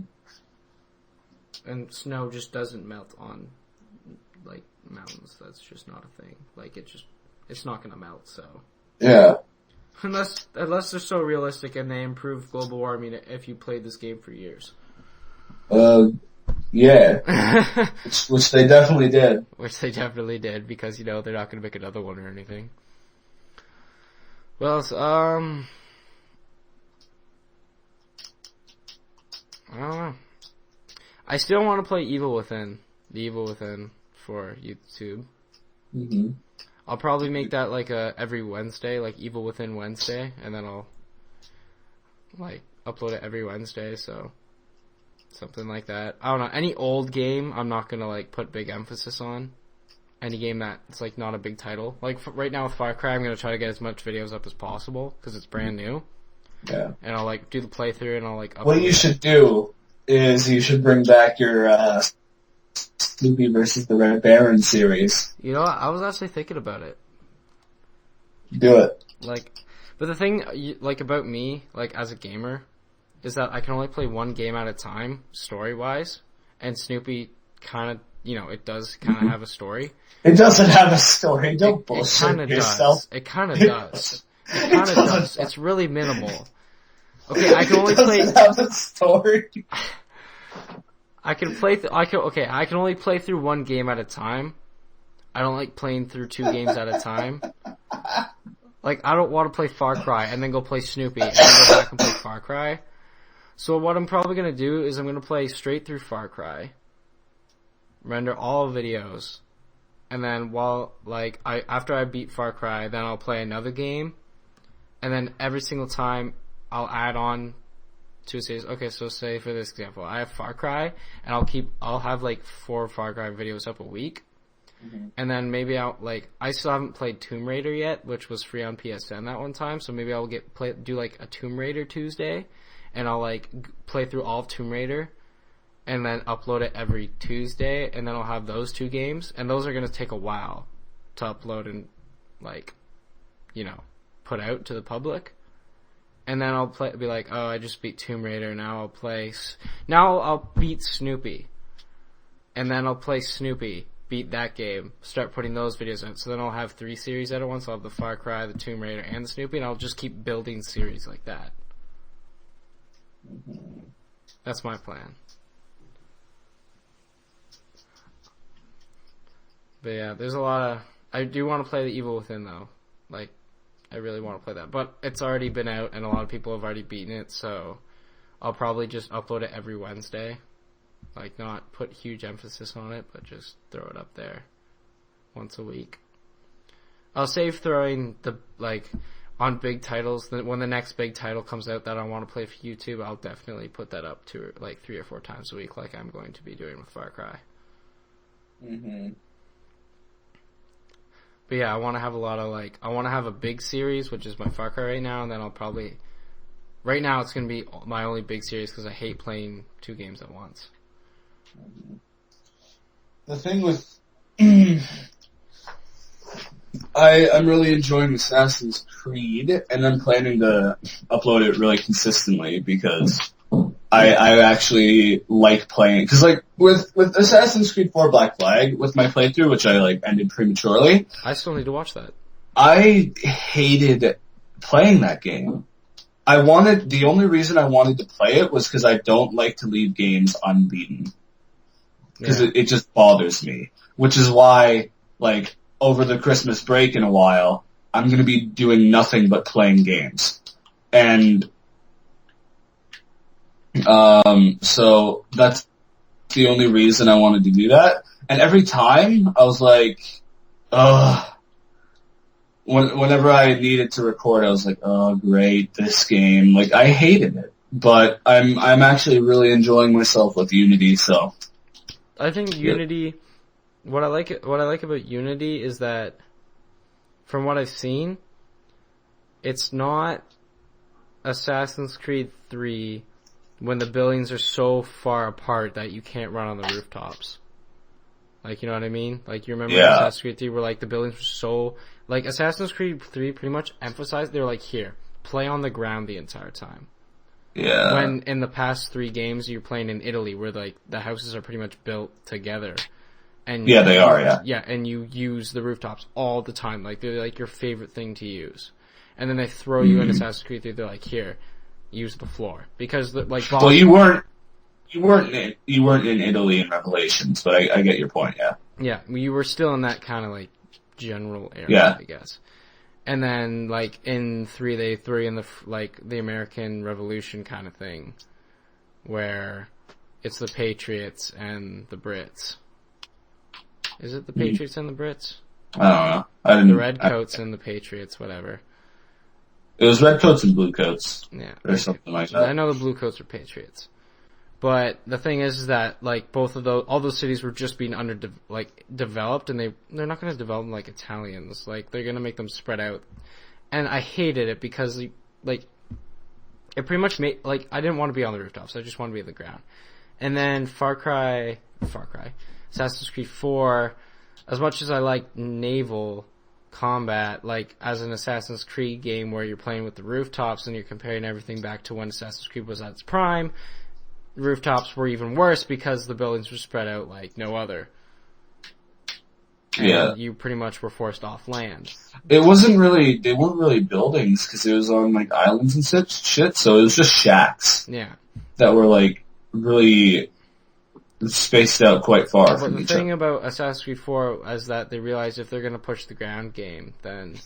[SPEAKER 1] And snow just doesn't melt on, like, mountains. That's just not a thing. Like, it's not gonna melt, so.
[SPEAKER 2] Yeah.
[SPEAKER 1] Unless they're so realistic and they improve global warming if you played this game for years.
[SPEAKER 2] Yeah. which they definitely did.
[SPEAKER 1] Which they definitely did, because, they're not gonna make another one or anything. Well, I don't know. I still want to play The Evil Within for YouTube.
[SPEAKER 2] Mm-hmm.
[SPEAKER 1] I'll probably make that like every Wednesday, like Evil Within Wednesday, and then I'll like upload it every Wednesday, so something like that. I don't know. Any old game, I'm not gonna like put big emphasis on. Any game that's like not a big title. Like right now with Far Cry, I'm gonna try to get as much videos up as possible because it's brand new.
[SPEAKER 2] Yeah.
[SPEAKER 1] And I'll like do the playthrough and I'll like upload
[SPEAKER 2] what you should do is you should bring back your Snoopy versus the Red Baron series.
[SPEAKER 1] You know, I was actually thinking about it.
[SPEAKER 2] Do it.
[SPEAKER 1] Like, but the thing, like, about me, like, as a gamer, is that I can only play one game at a time, story-wise, and Snoopy kind of, it does kind of have a story.
[SPEAKER 2] It doesn't have a story. Don't bullshit yourself.
[SPEAKER 1] It kind of does. It kind of does. It's really minimal. Okay, I can only play.
[SPEAKER 2] It doesn't have a story.
[SPEAKER 1] I can only play through one game at a time. I don't like playing through two games at a time. Like, I don't want to play Far Cry and then go play Snoopy and then go back and play Far Cry. So what I'm probably gonna do is I'm gonna play straight through Far Cry, render all videos, and then after I beat Far Cry, then I'll play another game, and then every single time I'll add on to a series. Okay, so say for this example, I have Far Cry, and I'll have like 4 Far Cry videos up a week. Mm-hmm. And then maybe I still haven't played Tomb Raider yet, which was free on PSN that one time, so maybe I'll do like a Tomb Raider Tuesday, and I'll like play through all of Tomb Raider, and then upload it every Tuesday, and then I'll have those 2 games, and those are gonna take a while to upload and put out to the public. And then I'll be like, oh, I just beat Tomb Raider, now I'll beat Snoopy. And then I'll play Snoopy, beat that game, start putting those videos out. So then I'll have 3 series at once. I'll have the Far Cry, the Tomb Raider, and the Snoopy, and I'll just keep building series like that. That's my plan. But yeah, there's a lot of... I do want to play The Evil Within, though. Like, I really want to play that. But it's already been out, and a lot of people have already beaten it, so I'll probably just upload it every Wednesday. Like, not put huge emphasis on it, but just throw it up there once a week. I'll save throwing on big titles. When the next big title comes out that I want to play for YouTube, I'll definitely put that up to, 3 or 4 times a week, like I'm going to be doing with Far Cry.
[SPEAKER 2] Mm-hmm.
[SPEAKER 1] But yeah, I want to have I want to have a big series, which is my Far Cry right now, and then I'll probably... Right now it's going to be my only big series because I hate playing 2 games at once.
[SPEAKER 2] The thing with... I'm really enjoying Assassin's Creed, and I'm planning to upload it really consistently because I actually like playing... Because, with Assassin's Creed 4 Black Flag, with my playthrough, which I, ended prematurely...
[SPEAKER 1] I still need to watch that.
[SPEAKER 2] I hated playing that game. The only reason I wanted to play it was because I don't like to leave games unbeaten. Because it just bothers me. Which is why, like, over the Christmas break in a while, I'm going to be doing nothing but playing games. And, so that's the only reason I wanted to do that. And every time, I was like, ugh. Whenever I needed to record, I was like, oh great, this game. Like, I hated it. But I'm actually really enjoying myself with Unity, so.
[SPEAKER 1] I think Unity, what I like about Unity is that, from what I've seen, it's not Assassin's Creed 3 when the buildings are so far apart that you can't run on the rooftops. Like, you know what I mean? Like, you remember Assassin's Creed 3 where, like, the buildings were so... Like, Assassin's Creed 3 pretty much emphasized, they were like, here, play on the ground the entire time.
[SPEAKER 2] Yeah.
[SPEAKER 1] When in the past 3 games you're playing in Italy where, like, the houses are pretty much built together. And
[SPEAKER 2] yeah, they are, yeah.
[SPEAKER 1] Yeah, and you use the rooftops all the time. Like, they're, like, your favorite thing to use. And then they throw you in Assassin's Creed 3, they're like, here, use the floor. Because, like...
[SPEAKER 2] Well, you weren't in Italy in Revelations, but I get your point, yeah.
[SPEAKER 1] Yeah, you were still in that kind of, like, general area, I guess. And then, like, in 3, they threw in the American Revolution kind of thing, where it's the Patriots and the Brits. Is it the Patriots and the Brits?
[SPEAKER 2] I don't know.
[SPEAKER 1] The Redcoats and the Patriots, whatever.
[SPEAKER 2] It was Redcoats and Bluecoats.
[SPEAKER 1] Yeah.
[SPEAKER 2] Or something like that.
[SPEAKER 1] I know the Bluecoats are Patriots. But the thing is that, like, all those cities were just being developed, and they're not going to develop them like Italians. Like, they're going to make them spread out. And I hated it because, like, it pretty much made, like, I didn't want to be on the rooftops. I just wanted to be on the ground. And then Assassin's Creed 4, as much as I like naval combat, like, as an Assassin's Creed game where you're playing with the rooftops and you're comparing everything back to when Assassin's Creed was at its prime, rooftops were even worse because the buildings were spread out like no other. And you pretty much were forced off land.
[SPEAKER 2] They weren't really buildings because it was on, like, islands and such shit, so it was just shacks.
[SPEAKER 1] Yeah.
[SPEAKER 2] That were, like, really spaced out quite far from each other.
[SPEAKER 1] But the thing about Assassin's Creed 4 is that they realized if they're going to push the ground game, then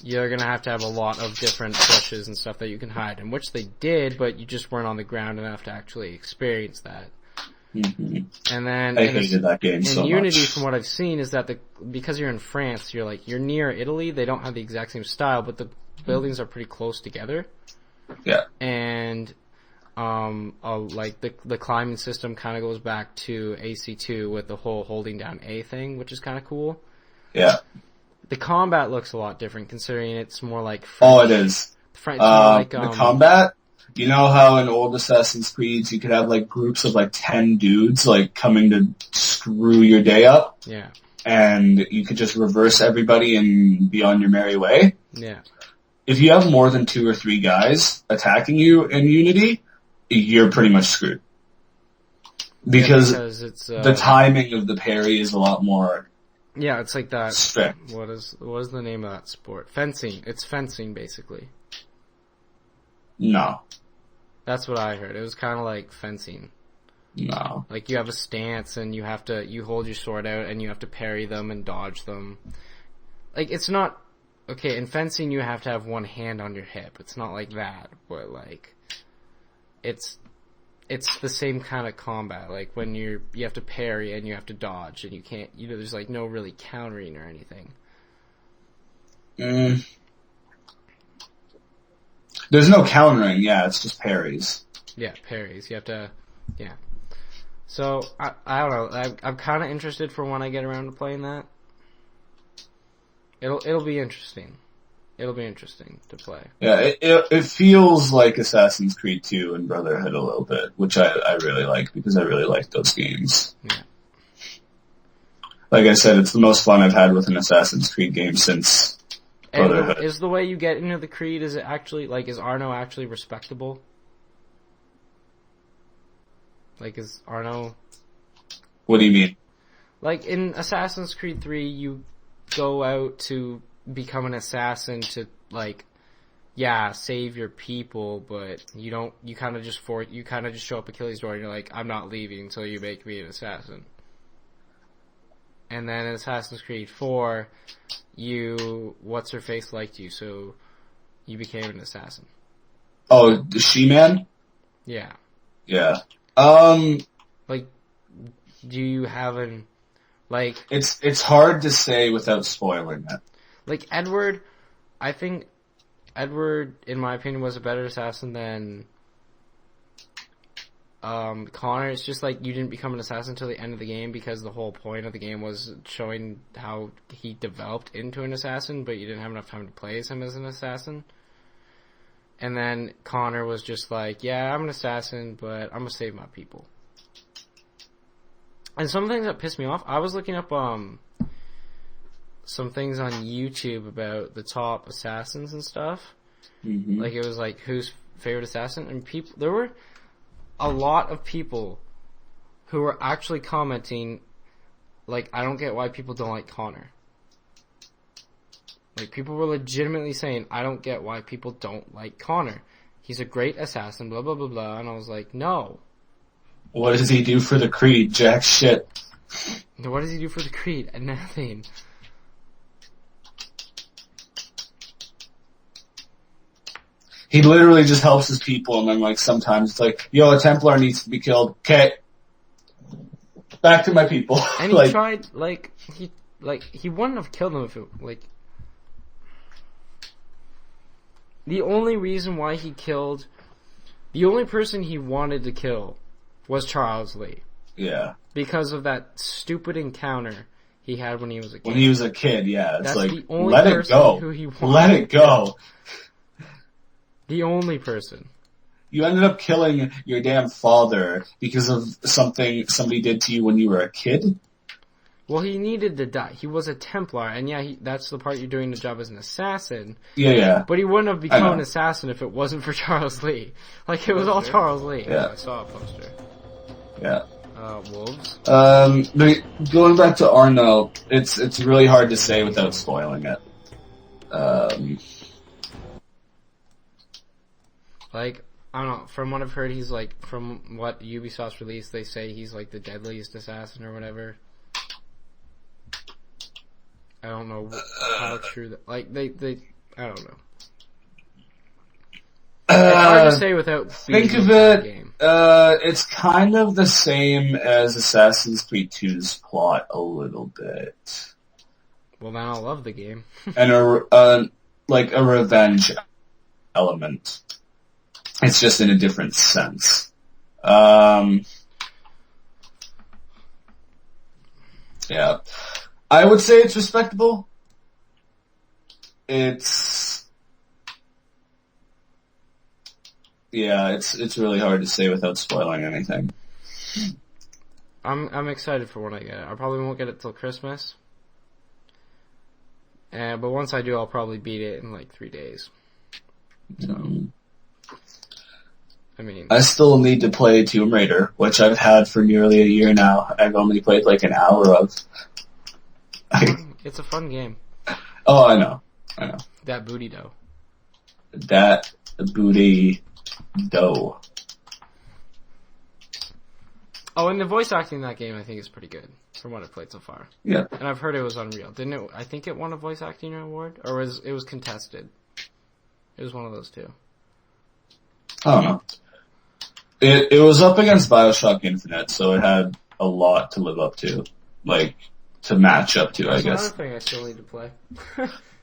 [SPEAKER 1] you're going to have a lot of different bushes and stuff that you can hide, and which they did, but you just weren't on the ground enough to actually experience that.
[SPEAKER 2] Mm-hmm.
[SPEAKER 1] And then
[SPEAKER 2] I hated that game so much.
[SPEAKER 1] In Unity, from what I've seen, is that because you're in France, you're near Italy. They don't have the exact same style, but the buildings are pretty close together.
[SPEAKER 2] Yeah.
[SPEAKER 1] And like the climbing system kind of goes back to AC2 with the whole holding down A thing, which is kind of cool.
[SPEAKER 2] Yeah.
[SPEAKER 1] The combat looks a lot different considering it's more like
[SPEAKER 2] French. Oh, it is.
[SPEAKER 1] French, like,
[SPEAKER 2] the combat. You know how in old Assassin's Creed you could have, like, groups of, like, 10 dudes, like, coming to screw your day up?
[SPEAKER 1] Yeah.
[SPEAKER 2] And you could just reverse everybody and be on your merry way?
[SPEAKER 1] Yeah.
[SPEAKER 2] If you have more than 2 or 3 guys attacking you in Unity, you're pretty much screwed. Because
[SPEAKER 1] it's,
[SPEAKER 2] the timing of the parry is a lot more...
[SPEAKER 1] Yeah, it's like that...
[SPEAKER 2] strict.
[SPEAKER 1] What is the name of that sport? Fencing. It's fencing, basically.
[SPEAKER 2] No.
[SPEAKER 1] That's what I heard. It was kind of like fencing.
[SPEAKER 2] No.
[SPEAKER 1] Like, you have a stance, and you hold your sword out, and you have to parry them and dodge them. Like, it's not... Okay, in fencing, you have to have one hand on your hip. It's not like that, but, like... It's the same kind of combat. Like, when you have to parry, and you have to dodge, and you can't... there's, like, no really countering or anything.
[SPEAKER 2] There's no countering, yeah, it's just parries.
[SPEAKER 1] Yeah, parries. You have to, yeah. So, I don't know, I'm kind of interested for when I get around to playing that. It'll be interesting. It'll be interesting to play.
[SPEAKER 2] Yeah, it feels like Assassin's Creed 2 and Brotherhood a little bit, which I really like, because I really like those games.
[SPEAKER 1] Yeah.
[SPEAKER 2] Like I said, it's the most fun I've had with an Assassin's Creed game since...
[SPEAKER 1] And is the way you get into the Creed, is it actually, like, is Arno actually respectable? Like, is Arno...
[SPEAKER 2] What do you mean?
[SPEAKER 1] Like, in Assassin's Creed 3, you go out to become an assassin to, like, save your people, but you don't. You kind of just show up Achilles' door, and you're like, I'm not leaving until you make me an assassin. And then in Assassin's Creed 4, what's her face liked you, so you became an assassin.
[SPEAKER 2] Oh, the She-Man?
[SPEAKER 1] Yeah.
[SPEAKER 2] Yeah.
[SPEAKER 1] Like, do you have an like?
[SPEAKER 2] It's hard to say without spoiling it.
[SPEAKER 1] Like Edward, I think Edward, in my opinion, was a better assassin than Connor. It's just like you didn't become an assassin until the end of the game because the whole point of the game was showing how he developed into an assassin, but you didn't have enough time to play as him as an assassin. And then Connor was just like, yeah, I'm an assassin, but I'm gonna save my people. And some things that pissed me off, I was looking up some things on YouTube about the top assassins and stuff.
[SPEAKER 2] Mm-hmm.
[SPEAKER 1] Like it was like who's favorite assassin, and there were a lot of people who were actually commenting, like, I don't get why people don't like Connor. Like, people were legitimately saying, I don't get why people don't like Connor. He's a great assassin, blah, blah, blah, blah. And I was like, no.
[SPEAKER 2] What does he do for the Creed? Jack shit.
[SPEAKER 1] What does he do for the Creed? Nothing.
[SPEAKER 2] He literally just helps his people, and then, like, sometimes it's like, yo, a Templar needs to be killed. Okay. Back to my people.
[SPEAKER 1] And he tried, he wouldn't have killed him if it, like... The only reason why he killed... The only person he wanted to kill was Charles Lee.
[SPEAKER 2] Yeah.
[SPEAKER 1] Because of that stupid encounter he had when he was a kid.
[SPEAKER 2] When he was a kid, yeah. It's
[SPEAKER 1] That's
[SPEAKER 2] like,
[SPEAKER 1] the only
[SPEAKER 2] let it
[SPEAKER 1] person
[SPEAKER 2] go.
[SPEAKER 1] Who he wanted
[SPEAKER 2] Let it go.
[SPEAKER 1] The only person.
[SPEAKER 2] You ended up killing your damn father because of something somebody did to you when you were a kid?
[SPEAKER 1] Well, he needed to die. He was a Templar, and yeah, that's the part you're doing the job as an assassin.
[SPEAKER 2] Yeah.
[SPEAKER 1] But he wouldn't have become an assassin if it wasn't for Charles Lee. Like, it was all Charles Lee.
[SPEAKER 2] Yeah.
[SPEAKER 1] I saw a poster.
[SPEAKER 2] Yeah.
[SPEAKER 1] Wolves?
[SPEAKER 2] But going back to Arno, it's really hard to say without spoiling it.
[SPEAKER 1] Like, I don't know, from what I've heard, he's like, from what Ubisoft's released, they say he's like the deadliest assassin or whatever. I don't know how true that, like, they, I don't know. It's hard to say without
[SPEAKER 2] think of it, game. It's kind of the same as Assassin's Creed 2's plot a little bit.
[SPEAKER 1] Well, then I'll love the game.
[SPEAKER 2] And like a revenge element. It's just in a different sense. Yeah. I would say it's respectable. It's really hard to say without spoiling anything.
[SPEAKER 1] I'm excited for when I get it. I probably won't get it till Christmas. But once I do, I'll probably beat it in like 3 days. So, I mean,
[SPEAKER 2] I still need to play Tomb Raider, which I've had for nearly a year now. I've only played like an hour of.
[SPEAKER 1] It's a fun game.
[SPEAKER 2] Oh, I know.
[SPEAKER 1] That booty dough.
[SPEAKER 2] That booty dough.
[SPEAKER 1] Oh, and the voice acting in that game I think is pretty good from what I've played so far.
[SPEAKER 2] Yeah.
[SPEAKER 1] And I've heard it was unreal. Didn't it? I think it won a voice acting award, or it was contested. It was one of those two.
[SPEAKER 2] I don't know. It was up against BioShock Infinite, so it had a lot to live up to, like to match up to.
[SPEAKER 1] That's
[SPEAKER 2] I guess.
[SPEAKER 1] Another thing I still need to play.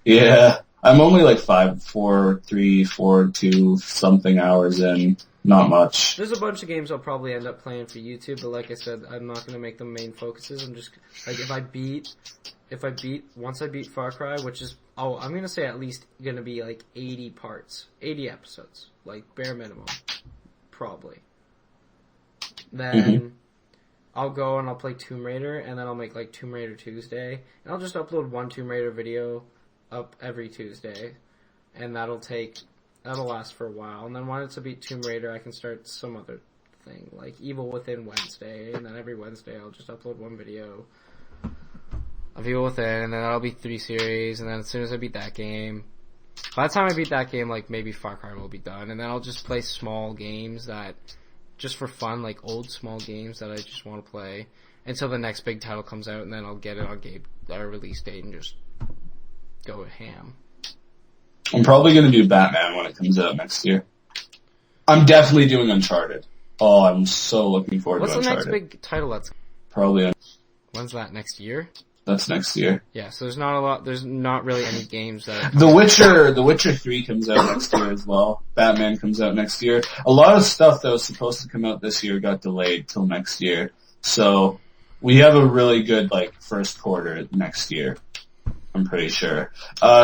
[SPEAKER 2] Yeah, I'm only like 4, 2 something hours in. Not much.
[SPEAKER 1] There's a bunch of games I'll probably end up playing for YouTube, but like I said, I'm not gonna make them main focuses. I'm just like once I beat Far Cry, which is I'm gonna say at least gonna be like 80 parts, 80 episodes, like bare minimum, probably. Then I'll go and I'll play Tomb Raider, and then I'll make like Tomb Raider Tuesday, and I'll just upload one Tomb Raider video up every Tuesday, and that'll last for a while. And then once I beat Tomb Raider, I can start some other thing, like Evil Within Wednesday, and then every Wednesday I'll just upload one video of Evil Within, and then that'll be 3 series, and then as soon as I beat that game, By the time I beat that game, like, maybe Far Cry will be done, and then I'll just play small games that, just for fun, like old small games that I just want to play until the next big title comes out, and then I'll get it on release date and just go ham.
[SPEAKER 2] I'm probably going to do Batman when it comes out next year. I'm definitely doing Uncharted. Oh, I'm so looking forward
[SPEAKER 1] What's
[SPEAKER 2] to
[SPEAKER 1] the
[SPEAKER 2] Uncharted.
[SPEAKER 1] next big title that's...
[SPEAKER 2] Probably.
[SPEAKER 1] When's that, next year?
[SPEAKER 2] That's next year.
[SPEAKER 1] Yeah, so there's not really any games that...
[SPEAKER 2] The Witcher 3 comes out next year as well. Batman comes out next year. A lot of stuff that was supposed to come out this year got delayed till next year. So, we have a really good, like, first quarter next year. I'm pretty sure.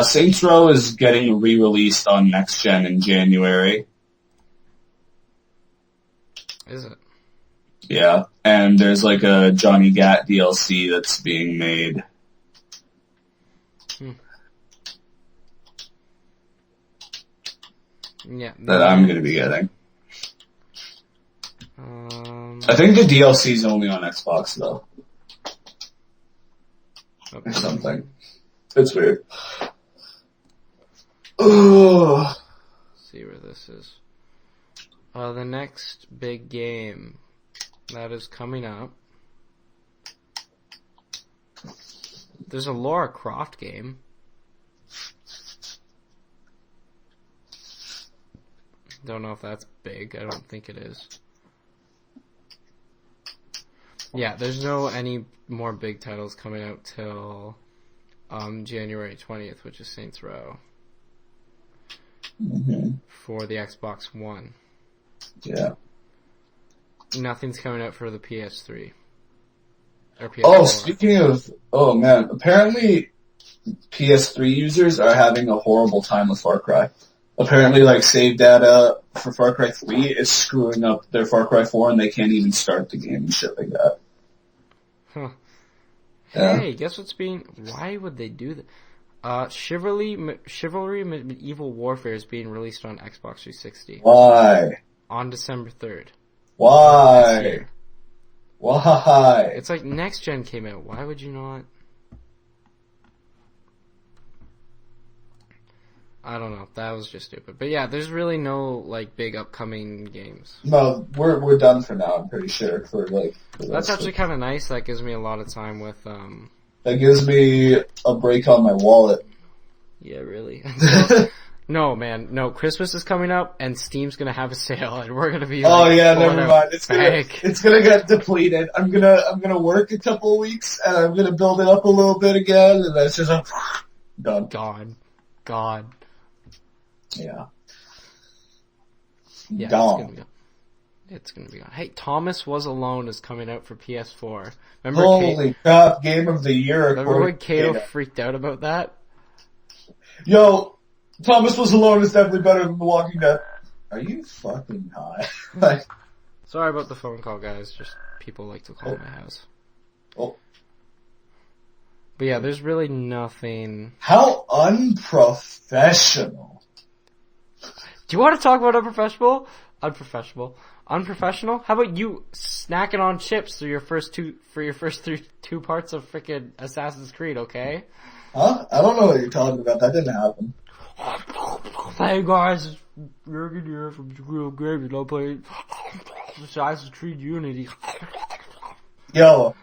[SPEAKER 2] Saints Row is getting re-released on next gen in January.
[SPEAKER 1] Is it?
[SPEAKER 2] Yeah, and there's like a Johnny Gat DLC that's being made.
[SPEAKER 1] Yeah.
[SPEAKER 2] That I'm going to be getting. I think the DLC's only on Xbox though.
[SPEAKER 1] Okay.
[SPEAKER 2] Or something. It's weird. Ugh.
[SPEAKER 1] See where this is. The next big game that is coming up. There's a Lara Croft game. Don't know if that's big. I don't think it is. Yeah, there's no any more big titles coming out till January 20th, which is Saints Row. For the Xbox One.
[SPEAKER 2] Yeah.
[SPEAKER 1] Nothing's coming out for the PS3. Or PS4.
[SPEAKER 2] Oh, speaking of, oh man, apparently PS3 users are having a horrible time with Far Cry. Apparently, like, save data for Far Cry 3 is screwing up their Far Cry 4 and they can't even start the game and shit like that.
[SPEAKER 1] Huh.
[SPEAKER 2] Yeah.
[SPEAKER 1] Hey, guess what's being... Why would they do that? Chivalry Medieval Warfare is being released on Xbox 360.
[SPEAKER 2] Why?
[SPEAKER 1] On December 3rd.
[SPEAKER 2] Why?
[SPEAKER 1] This year.
[SPEAKER 2] Why?
[SPEAKER 1] It's like next gen came out. Why would you not? I don't know. That was just stupid. But yeah, there's really no like big upcoming games.
[SPEAKER 2] No, we're done for now. I'm pretty sure for
[SPEAKER 1] That's actually kind of nice. That gives me a lot of time with.
[SPEAKER 2] That gives me a break on my wallet.
[SPEAKER 1] Yeah, really. No, man. No, Christmas is coming up, and Steam's gonna have a sale, and we're gonna be.
[SPEAKER 2] Oh
[SPEAKER 1] like,
[SPEAKER 2] yeah, never mind. It's gonna get depleted. I'm gonna work a couple of weeks, and I'm gonna build it up a little bit again, and that's just done.
[SPEAKER 1] God.
[SPEAKER 2] Yeah.
[SPEAKER 1] Yeah,
[SPEAKER 2] Gone.
[SPEAKER 1] it's gonna be gone. Hey, Thomas Was Alone is coming out for PS4. Remember?
[SPEAKER 2] Holy crap! Game of the year.
[SPEAKER 1] Remember when Kato freaked out about that?
[SPEAKER 2] Yo, Thomas Was Alone is definitely better than The Walking Dead. Are you fucking high? Like,
[SPEAKER 1] sorry about the phone call, guys. Just people like to call my house.
[SPEAKER 2] Oh.
[SPEAKER 1] But yeah, there's really nothing.
[SPEAKER 2] How unprofessional.
[SPEAKER 1] Do you want to talk about unprofessional? Unprofessional? How about you snacking on chips through your first two parts of frickin' Assassin's Creed, okay?
[SPEAKER 2] Huh? I don't know what you're talking about. That didn't happen.
[SPEAKER 1] Hey guys, it's Jurgen here from ZurGrinoGames, and I'll play Assassin's Creed Unity.
[SPEAKER 2] Yo,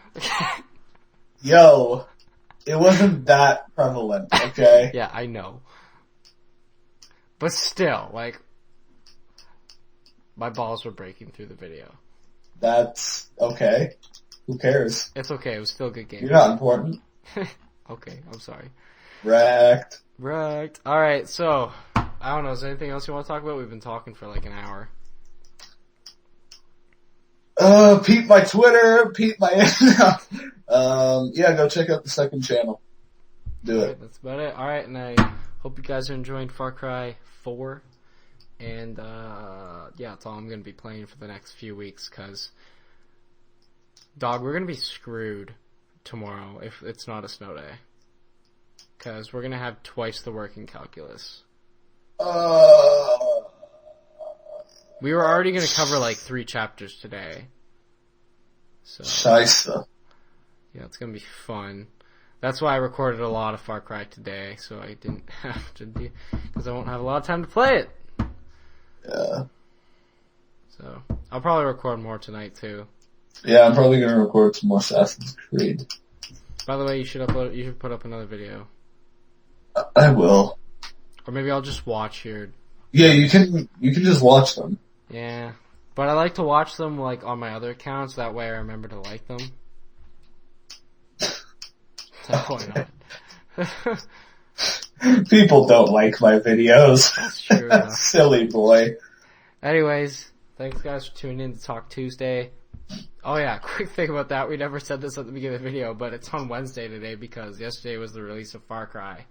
[SPEAKER 2] it wasn't that prevalent, okay?
[SPEAKER 1] Yeah, I know. But still, like, my balls were breaking through the video.
[SPEAKER 2] That's okay. Who cares?
[SPEAKER 1] It's okay, it was still a good game.
[SPEAKER 2] You're not important.
[SPEAKER 1] Okay, I'm sorry.
[SPEAKER 2] Wrecked.
[SPEAKER 1] Alright, so, I don't know, is there anything else you want to talk about? We've been talking for like an hour.
[SPEAKER 2] Peep my Twitter, peep my... yeah, go check out the second channel. Do it.
[SPEAKER 1] That's about it. Alright, and I hope you guys are enjoying Far Cry 4. And, yeah, that's all I'm going to be playing for the next few weeks, because, dog, we're going to be screwed tomorrow if it's not a snow day. Because we're going to have twice the work in calculus. We were already going to cover like 3 chapters today. So,
[SPEAKER 2] Scheisse.
[SPEAKER 1] yeah, it's going to be fun. That's why I recorded a lot of Far Cry today, so I didn't have to do, because I won't have a lot of time to play it.
[SPEAKER 2] Yeah.
[SPEAKER 1] So I'll probably record more tonight too.
[SPEAKER 2] Yeah, I'm probably gonna record some more Assassin's Creed.
[SPEAKER 1] By the way, you should put up another video.
[SPEAKER 2] I will.
[SPEAKER 1] Or maybe I'll just watch your...
[SPEAKER 2] Yeah, you can just watch them.
[SPEAKER 1] Yeah. But I like to watch them like on my other accounts, that way I remember to like them. So why not?
[SPEAKER 2] People don't like my videos.
[SPEAKER 1] That's true enough.
[SPEAKER 2] Silly boy.
[SPEAKER 1] Anyways, thanks guys for tuning in to Talk Tuesday. Oh yeah, quick thing about that, we never said this at the beginning of the video, but it's on Wednesday today because yesterday was the release of Far Cry.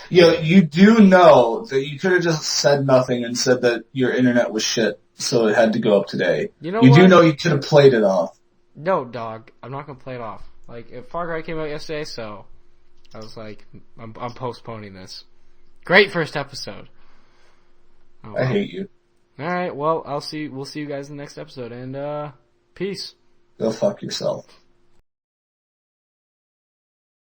[SPEAKER 2] Yeah, you do know that you could have just said nothing and said that your internet was shit, so it had to go up today.
[SPEAKER 1] You know
[SPEAKER 2] you
[SPEAKER 1] what?
[SPEAKER 2] do know you could have played it off.
[SPEAKER 1] No, dog, I'm not gonna play it off. Like, if Far Cry came out yesterday, so I was like, I'm postponing this. Great first episode. Oh, well.
[SPEAKER 2] I hate you.
[SPEAKER 1] Alright, well, we'll see you guys in the next episode, and peace.
[SPEAKER 2] Go fuck yourself.